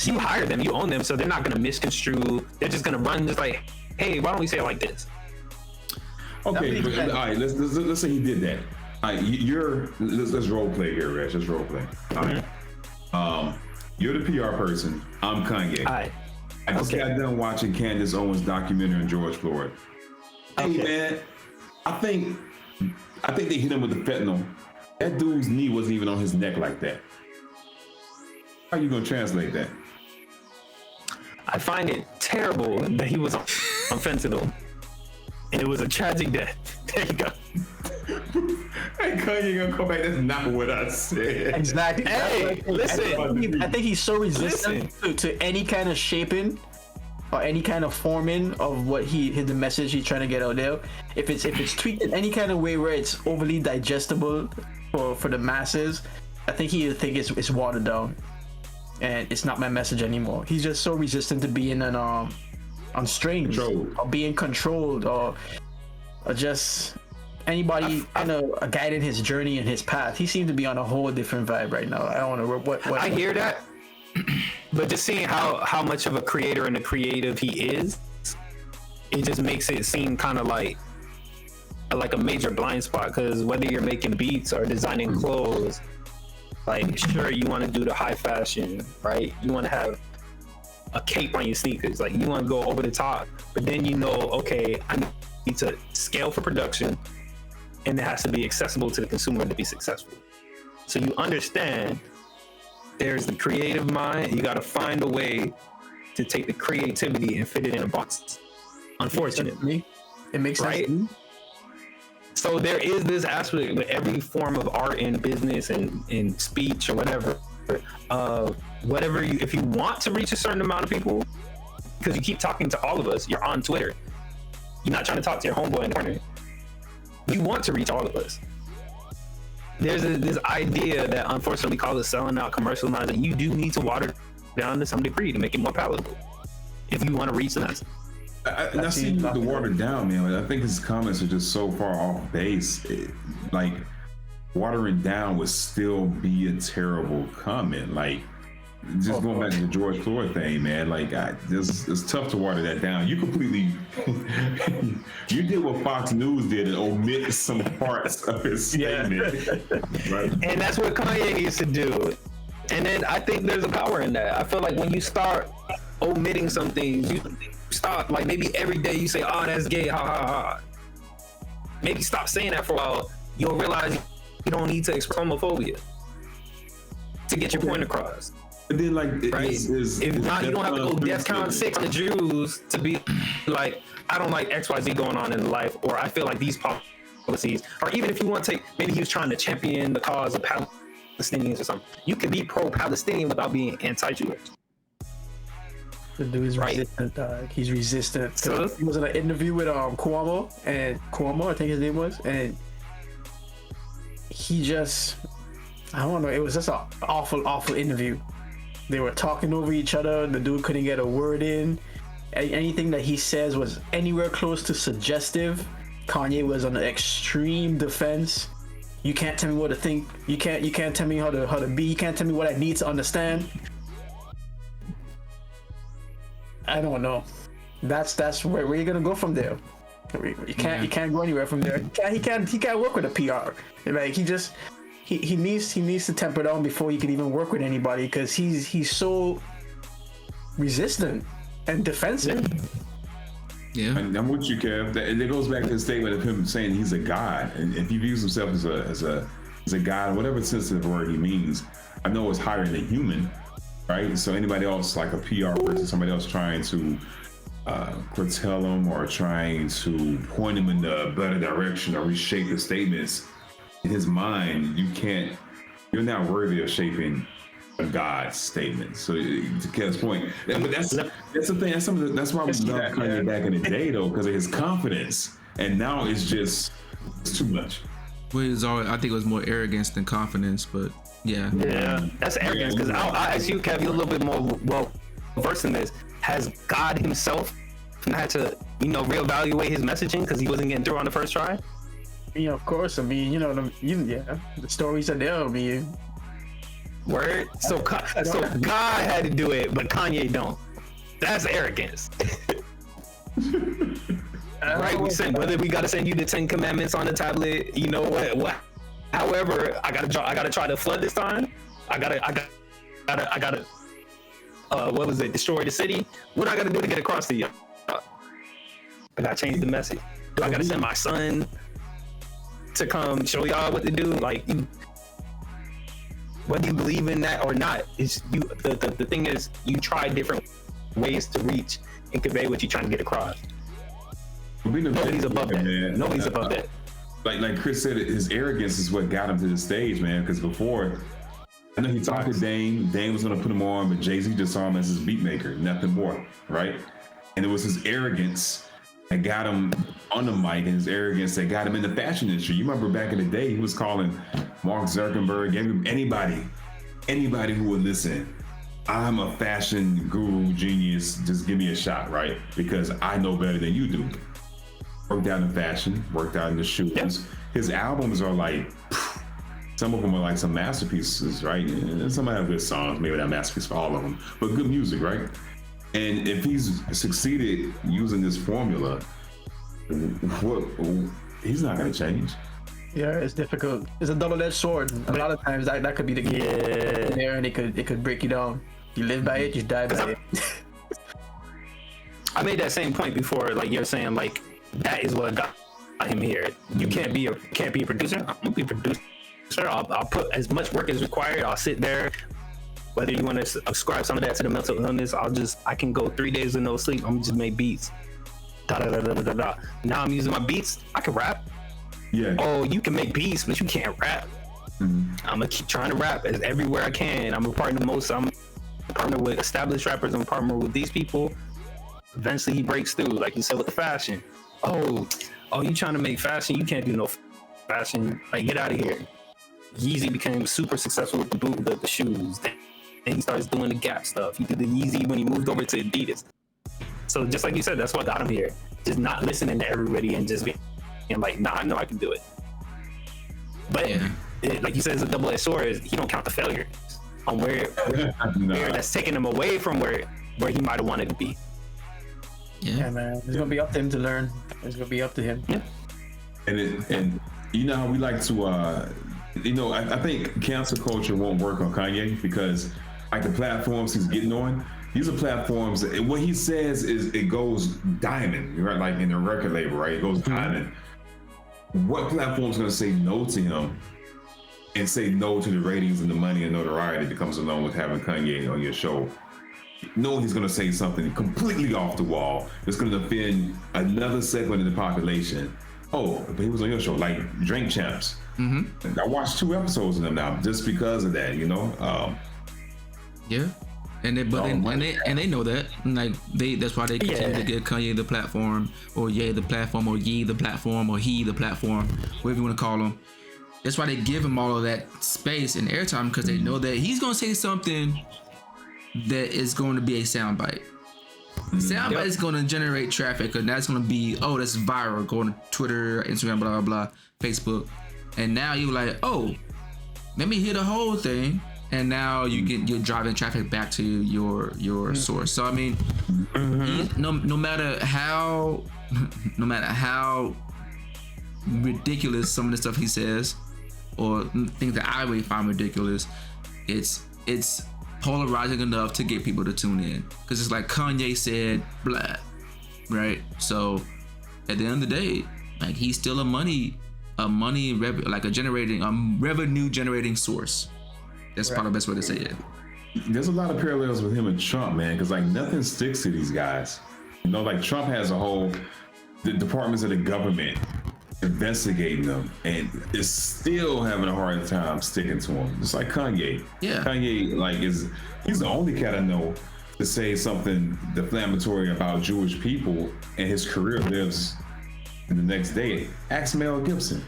You hire them, you own them, so they're not going to misconstrue. They're just going to run just like, hey, why don't we say it like this? Okay, but, all right, let's say he did that. All right, let's role play here, Reg. Let's role play. All right. You're the PR person. I'm Kanye. All right. I just got done watching Candace Owens' documentary on George Floyd. Hey, man, I think they hit him with the fentanyl. That dude's knee wasn't even on his neck like that. How are you gonna translate that? I find it terrible that he was on fentanyl, and it was a tragic death. There you go. Hey, Kanye gonna come back. That's not what I said. Exactly. Hey, listen. I think he's so resistant to any kind of shaping or any kind of forming of what the message he's trying to get out there. If it's tweaked in any kind of way where it's overly digestible for the masses, I think it's watered down, and it's not my message anymore. He's just so resistant to being on strings or being controlled or just anybody guiding his journey and his path. He seems to be on a whole different vibe right now. I don't know what I hear that, but just seeing how much of a creator and a creative he is, it just makes it seem kind of like a major blind spot. Because whether you're making beats or designing clothes, like sure you want to do the high fashion, right? You want to have a cape on your sneakers, like you want to go over the top, but then you know, okay, I need to scale for production, and it has to be accessible to the consumer to be successful. So you understand there's the creative mind. You got to find a way to take the creativity and fit it in a box. Unfortunately, it makes sense. Right? So there is this aspect with every form of art and business and speech or whatever. If you want to reach a certain amount of people, because you keep talking to all of us, you're on Twitter. You're not trying to talk to your homeboy in the corner. You want to reach all of us. There's this idea that unfortunately we call it selling out, commercializing. You do need to water down to some degree to make it more palatable if you want to reach the masses. I see the watered down, man. Like, I think his comments are just so far off base. Like, watering down would still be a terrible comment. Like, just going back to the George Floyd thing, man. Like, it's tough to water that down. You completely, you did what Fox News did and omit some parts of his statement. Right? And that's what Kanye needs to do. And then I think there's a power in that. I feel like when you start omitting some things, you start, like maybe every day you say, oh, that's gay, ha ha ha. maybe stop saying that for a while, you'll realize you don't need to express homophobia to get your point across. And then, like, Right? If not, you don't have to go death count 6 on the Jews to be like, I don't like XYZ going on in life, or I feel like these policies, or even if you want to take, maybe he was trying to champion the cause of Palestinians or something. You can be pro-Palestinian without being anti-Jewish. The dude is Right. resistant, dog. He's resistant. So- He was in an interview with Cuomo, I think his name was, and he just, I don't know, it was just an awful interview. They were talking over each other. The dude couldn't get a word in. Anything that he says was anywhere close to suggestive. Kanye was on the extreme defense. You can't tell me what to think. You can't tell me how to be. You can't tell me what I need to understand. I don't know. That's where you gonna go from there. You can't go anywhere from there. He can't work with a PR. Like he needs to temper down before he can even work with anybody, because he's so resistant and defensive. Yeah. And I'm with you, Kev. It goes back to the statement of him saying he's a god, and if he views himself as a god, whatever sense of the word he means, I know it's higher than human, right? So anybody else, like a PR person, somebody else trying to curtail him or trying to point him in a better direction or reshape his statements, in his mind, you're not worthy of shaping a God's statement. So to Kev's point, but that's the thing. That's why we love Kanye back in the day, though, because of his confidence. And now it's too much. I think it was more arrogance than confidence, but yeah. Yeah, that's arrogance. Because I'll ask you, Kev, you're a little bit more well versed in this. Has God himself had to, reevaluate his messaging because he wasn't getting through on the first try? Yeah, of course. I mean, the stories are there. I mean, Word. So God had to do it, but Kanye don't. That's arrogance. Right? Whether we gotta send you the 10 Commandments on the tablet, you know what? However, I gotta try to flood this time. I gotta. What was it? Destroy the city. What I gotta do to get across to you? I gotta change the message. Do I gotta send my son to come show y'all what to do? Like, whether you believe in that or not, is you. The thing is, you try different ways to reach and convey what you're trying to get across. Nobody's above that. Man. Nobody's above that. Like Chris said, his arrogance is what got him to the stage, man. Because before, I know he talked to Dame. Dame was gonna put him on, but Jay-Z just saw him as his beat maker, nothing more, right? And it was his arrogance that got him on the mic, and his arrogance that got him in the fashion industry. You remember back in the day, he was calling Mark Zuckerberg, anybody who would listen, I'm a fashion guru genius, just give me a shot, right? Because I know better than you do. Worked out in fashion, worked out in the shoes. Yep. His albums are like, some of them are like some masterpieces, right? And some have good songs, maybe not masterpiece for all of them, but good music, right? And if he's succeeded using this formula, he's not gonna change. Yeah, it's difficult. It's a double-edged sword. A lot of times that could be the key there, and it could break you down. You live by it, you die by it. I made that same point before, like you're saying, like that is what got him here. You can't be a producer. I'm gonna be a producer. I'll put as much work as required. I'll sit there. Whether you want to ascribe some of that to the mental illness, I can go 3 days with no sleep. I'm just make beats. Now I'm using my beats. I can rap. Yeah. Oh, you can make beats, but you can't rap. I'm gonna keep trying to rap as everywhere I can. I'm a partner with established rappers. I'm a partner with these people. Eventually he breaks through, like you said with the fashion. Oh, you trying to make fashion? You can't do no fashion. Like, get out of here. Yeezy became super successful with the shoes. Then he starts doing the Gap stuff. He did the Yeezy when he moved over to Adidas. So just like you said, that's what got him here. Just not listening to everybody and just being like, nah, I know I can do it. But like you said, it's a double-edged sword. He don't count the failures on where that's taking him away from where he might have wanted to be. Yeah, man. It's gonna be up to him to learn. It's gonna be up to him. Yeah. And you know how we like to I think cancel culture won't work on Kanye because like the platforms he's getting on, these are platforms, what he says is it goes diamond, right? Like in the record label, right? It goes diamond. what platform's going to say no to him and say no to the ratings and the money and notoriety that comes along with having Kanye on your show? No, he's going to say something completely off the wall. It's going to offend another segment of the population. Oh, but he was on your show, like Drink Champs. Mm-hmm. I watched 2 episodes of them now just because of that, you know. Yeah, and they know that, like that's why they continue to give Kanye the platform, or the platform, or the platform, or he the platform, whatever you want to call him. That's why they give him all of that space and airtime, because they know that he's gonna say something that is going to be a soundbite. Soundbite is going to generate traffic, and that's going to be, that's viral, going to Twitter, Instagram, blah, blah, blah, Facebook. And now you're like, let me hear the whole thing. And now you're driving traffic back to your source. So I mean, no matter how ridiculous some of the stuff he says, or things that I would find ridiculous, it's polarizing enough to get people to tune in, because it's like Kanye said blah, right? So at the end of the day, like, he's still a revenue generating source. That's probably the best way to say it. There's a lot of parallels with him and Trump, man, because like nothing sticks to these guys. You know, like Trump has the departments of the government investigating them, and is still having a hard time sticking to him. Just like Kanye. Yeah. Kanye, like, he's the only cat I know to say something defamatory about Jewish people, and his career lives in the next day. Ask Mel Gibson.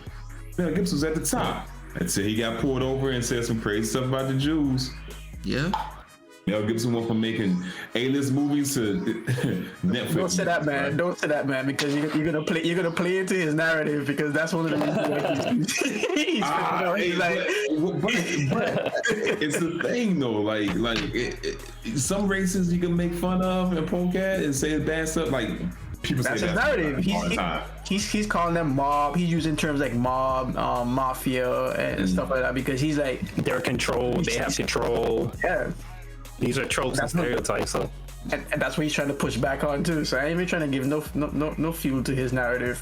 Mel Gibson's at the top until he got pulled over and said some crazy stuff about the Jews. Yeah. Mel Gibson went from making A-list movies to Netflix. Don't say that, man. Don't say that, man, because you're gonna play into his narrative, because that's one of the reasons he's but it's the thing though. Like some races you can make fun of and poke at and say bad stuff. Like people that's say his narrative. He's calling them mob. He's using terms like mob, mafia, and stuff like that, because he's like, they're controlled. They have control. Yeah. These are tropes and stereotypes, so. And that's what he's trying to push back on too. So I ain't even trying to give no fuel to his narrative,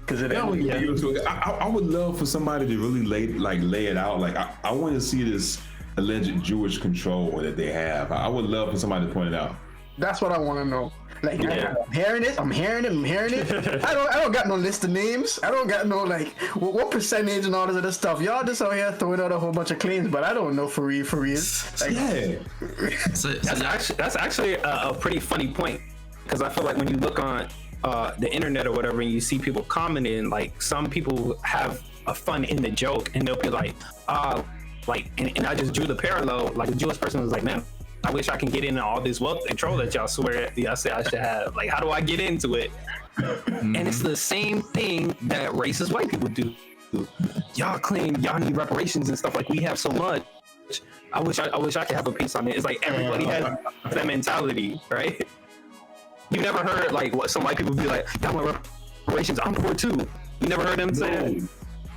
because I would love for somebody to really lay it out. Like I want to see this alleged Jewish control that they have. I would love for somebody to point it out. That's what I want to know. Like, I'm hearing it. I don't got no list of names. I don't got no, like, what percentage and all this other stuff. Y'all just out here throwing out a whole bunch of claims, but I don't know for real. Like, that's actually a pretty funny point, because I feel like when you look on the internet or whatever, and you see people commenting, like, some people have a fun in the joke, and they'll be like, and I just drew the parallel. Like, the Jewish person was like, man, I wish I can get into all this wealth control that y'all swear y'all say I should have. Like, how do I get into it? And it's the same thing that racist white people do. Y'all claim y'all need reparations and stuff, like we have so much. I wish I could have a piece on it. It's like everybody has that mentality, right? You never heard like what some white people be like, y'all want reparations, I'm poor too. You never heard them say that?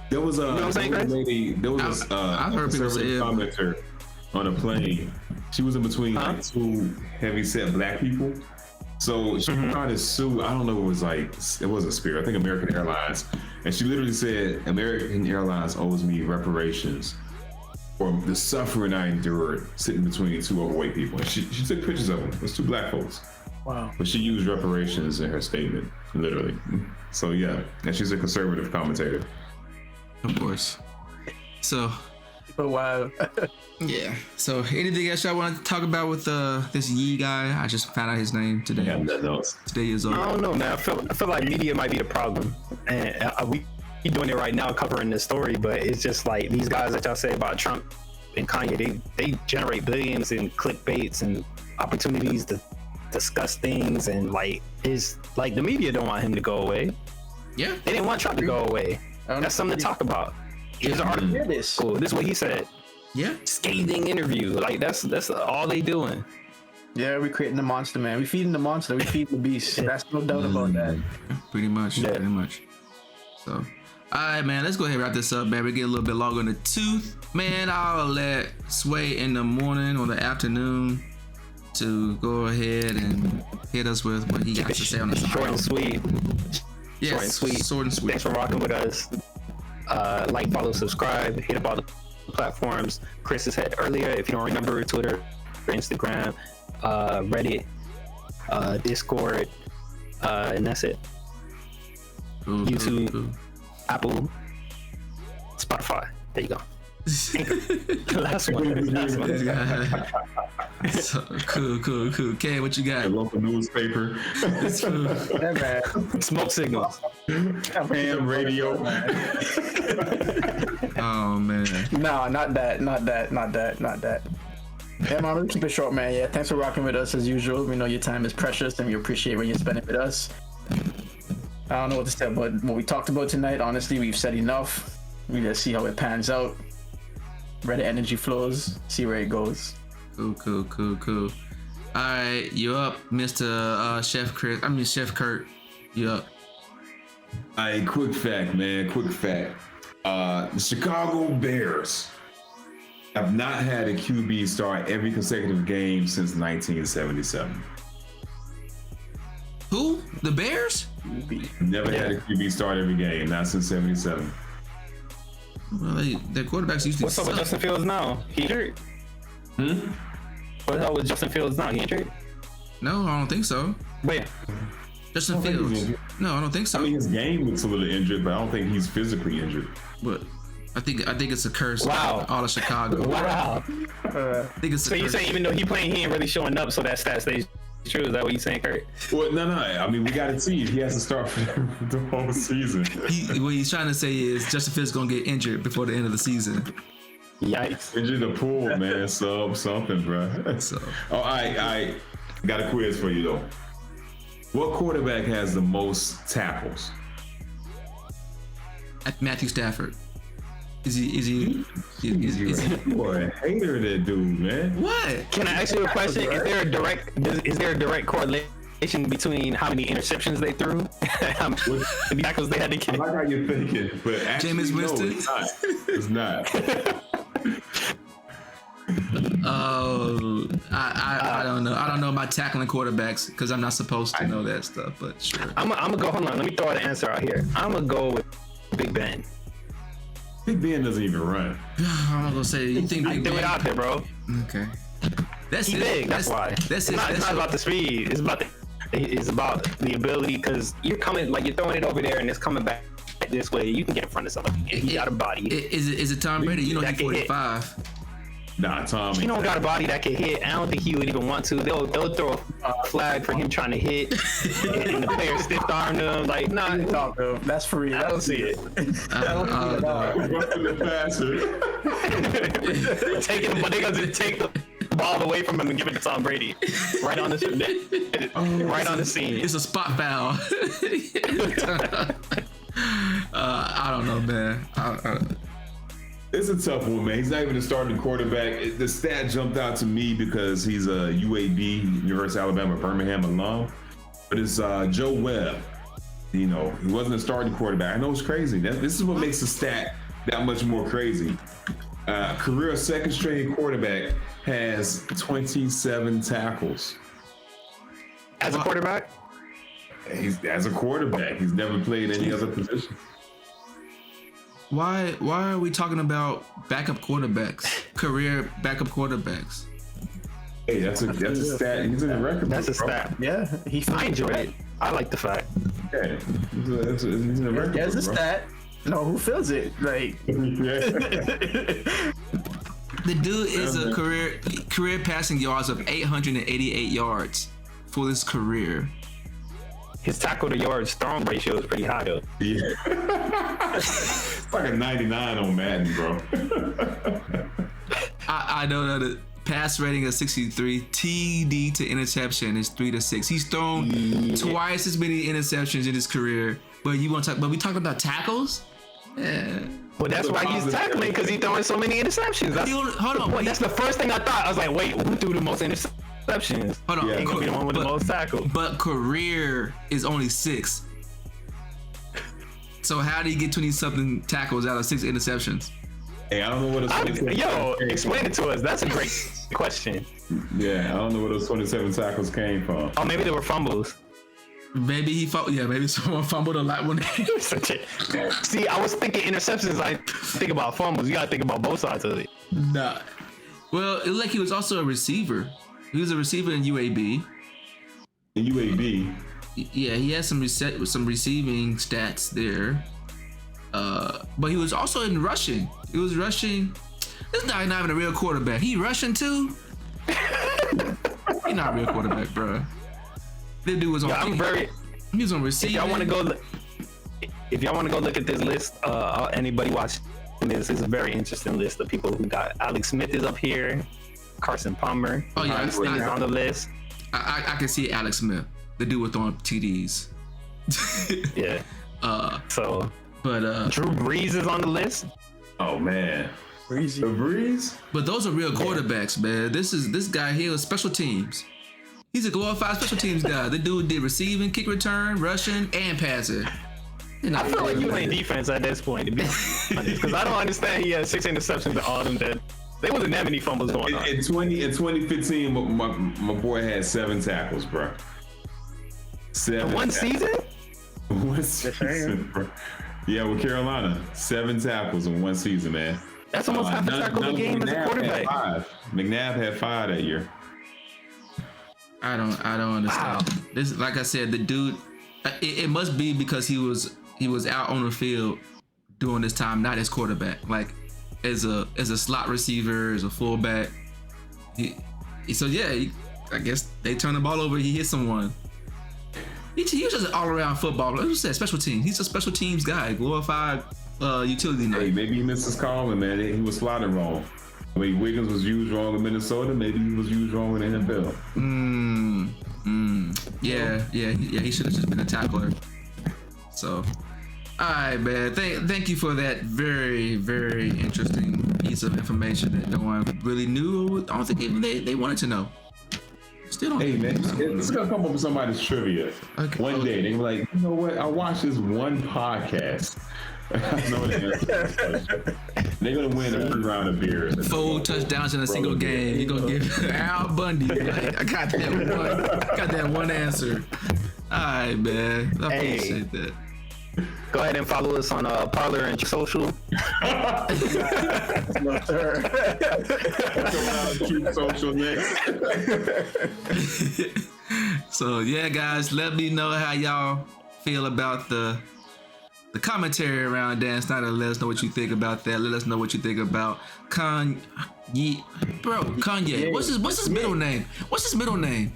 There was a, you know what I'm saying, lady, there was I've heard people say commenter on a plane. She was in between like 2 heavy-set black people. So she tried to sue, I don't know, it wasn't Spirit, I think American Airlines. And she literally said, American Airlines owes me reparations for the suffering I endured sitting between 2 overweight people. And she took pictures of them. It was 2 black folks. Wow. But she used reparations in her statement, literally. So yeah, and she's a conservative commentator. Of course. So. Oh, wow. Yeah. So anything else y'all want to talk about with this Yee guy? I just found out his name today. Yeah, nothing else. Today is over. I don't know, man. I feel like media might be the problem, and we doing it right now, covering this story. But it's just like these guys that y'all say about Trump and Kanye, they generate billions in clickbaits and opportunities to discuss things, and like it's like the media don't want him to go away. Yeah. They didn't want Trump to go away. That's something to talk about. Here's an article. This is what he said. Yeah. Scathing interview. Like that's all they doing. Yeah, we're creating the monster, man. We feeding the monster. We feeding the beast. That's no doubt about that. Pretty much. Yeah. Pretty much. So, all right, man. Let's go ahead and wrap this up, man. We get a little bit longer in the tooth, man. I'll let Sway in the morning or the afternoon to go ahead and hit us with what he got to say on this. Short and sweet. Yes, Short and sweet. short and sweet. Thanks for rocking with us. Like, follow, subscribe, hit up all the platforms Chris has said earlier. If you don't remember, Twitter, Instagram, Reddit, Discord, and that's it. Cool, YouTube, cool. Apple, Spotify. There you go. Last one. So, cool. Okay, what you got? A local newspaper, Yeah, man. Smoke signals. ham radio. Oh man. No, not that. Yeah, man, we'll keep it short, man. Yeah, thanks for rocking with us as usual. We know your time is precious and we appreciate when you spend it with us. I don't know what to say, but what we talked about tonight, honestly, we've said enough. We just see how it pans out. Where the energy flows, see where it goes. Cool. All right, you up, Mr. Chef Kurt. You up? Hey, quick fact, man. The Chicago Bears have not had a QB start every consecutive game since 1977. Who? The Bears? Never had a QB start every game, not since 77. Well, their quarterbacks usually What's up with suck. Justin Fields now? He injured? What's up with Justin Fields now? He injured? No, I don't think so. Wait, Justin think he's Fields. injured. No, I don't think so. I mean, his game looks a little injured, but I don't think he's physically injured. But I think it's a curse. Wow. All of Chicago. wow. I think it's a So you curse. say even though he playing, he ain't really showing up, so that stat stays true? Is that what you saying, Kurt? Well, no. I mean, we got to see if he has to start for the whole season. What he's trying to say is Justin Fields gonna get injured before the end of the season. Yikes. Injured the pool, man. Something, bro. So Oh, I got a quiz for you though. What quarterback has the most tackles? Matthew Stafford. Is he? Boy, hater that dude, man. What? Can I ask you a question? Is there a direct correlation between how many interceptions they threw and how many tackles they had to I get? like how you're thinking, but actually, Jameis no, Winston? it's not. Oh, I don't know. I don't know about tackling quarterbacks because I'm not supposed to know that stuff. But sure. I'm gonna go. Hold on. Let me throw the answer out here. I'm gonna go with Big Ben. Big Ben doesn't even run. I'm gonna say you think I Big threw it Ben? out there, bro. Okay. That's He's it. big. That's why. That's It's it. not about the speed. It's about the ability, because you're throwing it over there and it's coming back this way. You can get in front of somebody. And he got a body. Is it Tom Brady? You know That he's can hit. 45. Nah, Tom. He don't got a body that can hit. I don't think he would even want to. They'll throw a flag for him trying to hit, and the player stiff armed him. Like, nah, Talk, bro. That's for real. I don't see it. Roughing the passer. Taking him, but they're gonna just take the ball away from him and give it to Tom Brady, right on the scene. It's a spot foul. I don't know, man. It's a tough one, man. He's not even a starting quarterback. The stat jumped out to me because he's a UAB, University of Alabama, Birmingham alum. But it's Joe Webb. You know, he wasn't a starting quarterback. I know it's crazy. This is what makes the stat that much more crazy. Career second string quarterback has 27 tackles. As a quarterback, As a quarterback, he's never played any other position. Why are we talking about backup quarterbacks? Career backup quarterbacks. Hey, that's a stat. He's in the record. that's a book, bro. stat. Yeah, I enjoy it. I like the fact. Yeah, he's in the record. There's a book, bro. stat. No, who fills it? Like, The dude is a career passing yards of 888 yards for his career. His tackle to yards thrown ratio is pretty high though. Yeah. It's like a 99 on Madden, bro. I know that the pass rating is 63. TD to interception is 3 to 6. He's thrown twice as many interceptions in his career. But we talking about tackles? Yeah. Well, that's why he's tackling, because he's throwing so many interceptions. That's, Hold on. that's the first thing I thought. I was like, wait, who threw the most interceptions? Hold on. Yeah. Ain't gonna be the one with the most tackles. But career is only 6. So how do you get 20-something tackles out of 6 interceptions? Hey, I don't know what those Explain it to us. That's a great question. Yeah, I don't know where those 27 tackles came from. Oh, maybe they were fumbles. Maybe he fumbled. Yeah, maybe someone fumbled a lot when. See, I was thinking interceptions. I think about fumbles. You gotta think about both sides of it. Nah. Well, it looked like he was also a receiver. He was a receiver in UAB. In UAB. Yeah, he had some receiving stats there. But he was also in rushing. He was rushing. This guy not even a real quarterback. He rushing too. He not a real quarterback, bro. This dude was on. Yeah, he was on receiving. If y'all want to go look at this list, anybody watching this is a very interesting list of people who got. Alex Smith is up here. Carson Palmer. Oh yeah, is on the list. I can see Alex Smith, the dude with throwing TDs. Yeah. But Drew Brees is on the list. Oh man. Breezy. The Breeze? But those are real quarterbacks, man. This guy here was special teams. He's a glorified special teams guy. The dude did receiving, kick return, rushing, and passing. I feel like you playing defense at this point, to be honest, because I don't understand. He had 6 interceptions and all of them dead. There wasn't that many fumbles going on. In 2015, my boy had 7 tackles, bro. 7 One season? One season, bro. Yeah, with Carolina, 7 tackles in one season, man. That's almost half a tackle a game as a quarterback. McNabb had 5 that year. I don't understand. Wow. This, like I said, the dude. It must be because he was out on the field during this time, not as quarterback. Like as a slot receiver, as a fullback. I guess they turn the ball over. He hit someone. He was just an all-around footballer. Like you said, special teams. He's a special teams guy, glorified utility knife. Hey, maybe he missed his calling, man. He was slotting wrong. I mean, Wiggins was used wrong in Minnesota. Maybe he was used wrong in the NFL. Yeah. He should have just been a tackler. So, all right, man. Thank you for that very, very interesting piece of information that no one really knew. I don't think even they wanted to know. Still don't. Hey, man, it's gonna come up with somebody's trivia. Okay. One day they were like, you know what? I watched this one podcast. I know the answer. They're gonna win a free round of beers. 4 touchdowns in a single game. You're gonna give Al Bundy. I got that one answer. All right, man. I appreciate that. Go ahead and follow us on Parler and Social. No, sir. Social next. So yeah, guys, let me know how y'all feel about the commentary around Dan Snyder. Let us know what you think about that. Let us know what you think about Kanye. What's his middle name? What's his middle name?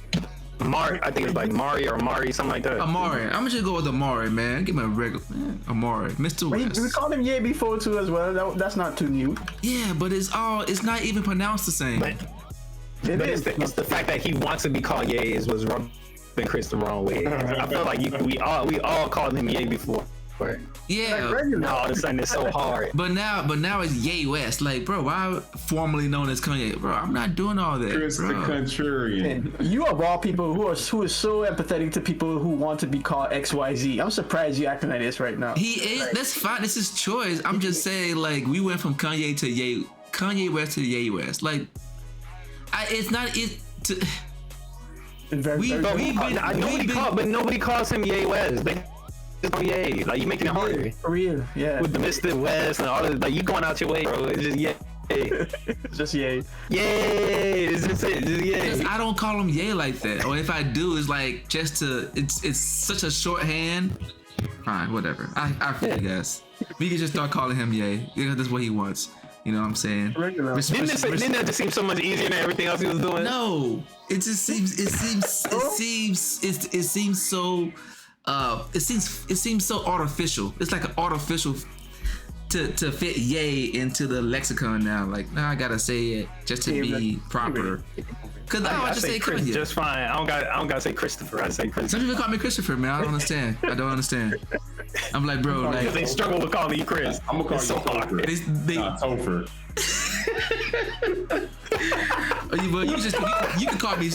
Amari, I think it's like Mari or Amari, something like that. Amari. I'm just go with Amari, man. Give me a regular man. Amari, Mr. West. We called him Ye before too as well. That's not too new. Yeah, but it's not even pronounced the same. It's the fact that he wants to be called Ye was rubbing Chris the wrong way. I feel like we all called him Ye before. Yeah. Now all of a sudden it's so hard. But now it's Ye West. Like, bro, why formerly known as Kanye? Bro, I'm not doing all that. Chris bro. the Contrarian. And you of all people who is so empathetic to people who want to be called XYZ. I'm surprised you acting like this right now. He is. That's fine. It's his choice. I'm just saying, like, we went from Kanye to Kanye West to Ye West. Like, nobody calls him Ye West. Ye, like you making it harder. For real, yeah. With the Mr. West and all this, like you going out your way, bro. It's just Ye. It's just Ye. Yay! It's just it. Just Ye. I don't call him Ye like that. Or if I do, it's like just to. It's such a shorthand. Fine, whatever. I feel you guys. We can just start calling him Ye. Because that's what he wants. You know what I'm saying? Didn't that just seem so much easier than everything else he was doing? No, it just seems. It seems so. It seems so artificial. It's like an artificial to fit Ye into the lexicon now. Like, now I gotta say it just to be proper. Cause I just say Chris Kanye. Just fine. I don't gotta say Christopher. I say Christopher. Some people call me Christopher, man. I don't understand. I'm like, bro, like they struggle with calling you Chris. I'm gonna call you Topher. Topher. You can call me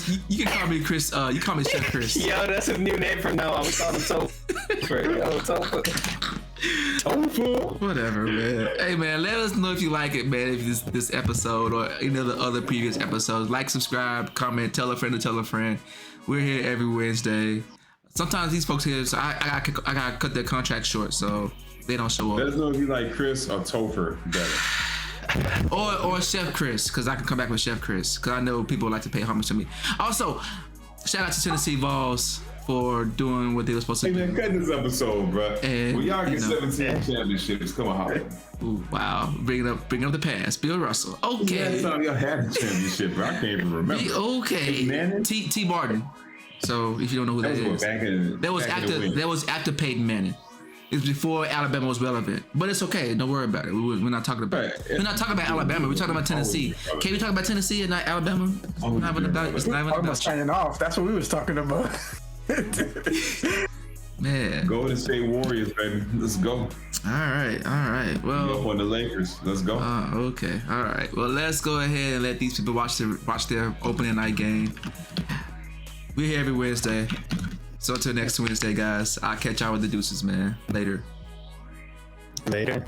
Chris. You call me Chef Chris. Yo, that's his new name from now on. We call him Topher. Whatever, man. Hey, man, let us know if you like it, man. If this episode or any of the other previous episodes, like, subscribe, comment, tell a friend to tell a friend. We're here every Wednesday. sometimes these folks here, so I gotta cut their contract short, so they don't show Let up. us know if you like Chris or Topher better. Or Chef Chris, because I can come back with Chef Chris, because I know people like to pay homage to me. Also, shout out to Tennessee Vols for doing what they were supposed to Hey do. man, cut this episode, bro. And, When y'all get you know, 17 championships, come on, holler. Ooh, wow, bringing up the past. Bill Russell. Last Okay. time y'all had a championship, bro. I can't even remember. Okay. Manning? T. Barton. So if you don't know who That that was is, what, back in that was back in the after wing. that was after Peyton Manning. It was before Alabama was relevant, but it's okay. Don't worry about it. We're not talking about. Right. We're not talking about Alabama. We're talking about Tennessee. Can we talk about Tennessee and not Alabama? It's not even about. It's not even Almost about. signing off. That's what we was talking about. Man. Golden State Warriors, baby. Let's go. All right. Go Well. up on the Lakers. Let's go. Okay. All right. Well, let's go ahead and let these people watch their opening night game. We're here every Wednesday. So until next Wednesday, guys. I'll catch y'all with the deuces, man. Later. Later.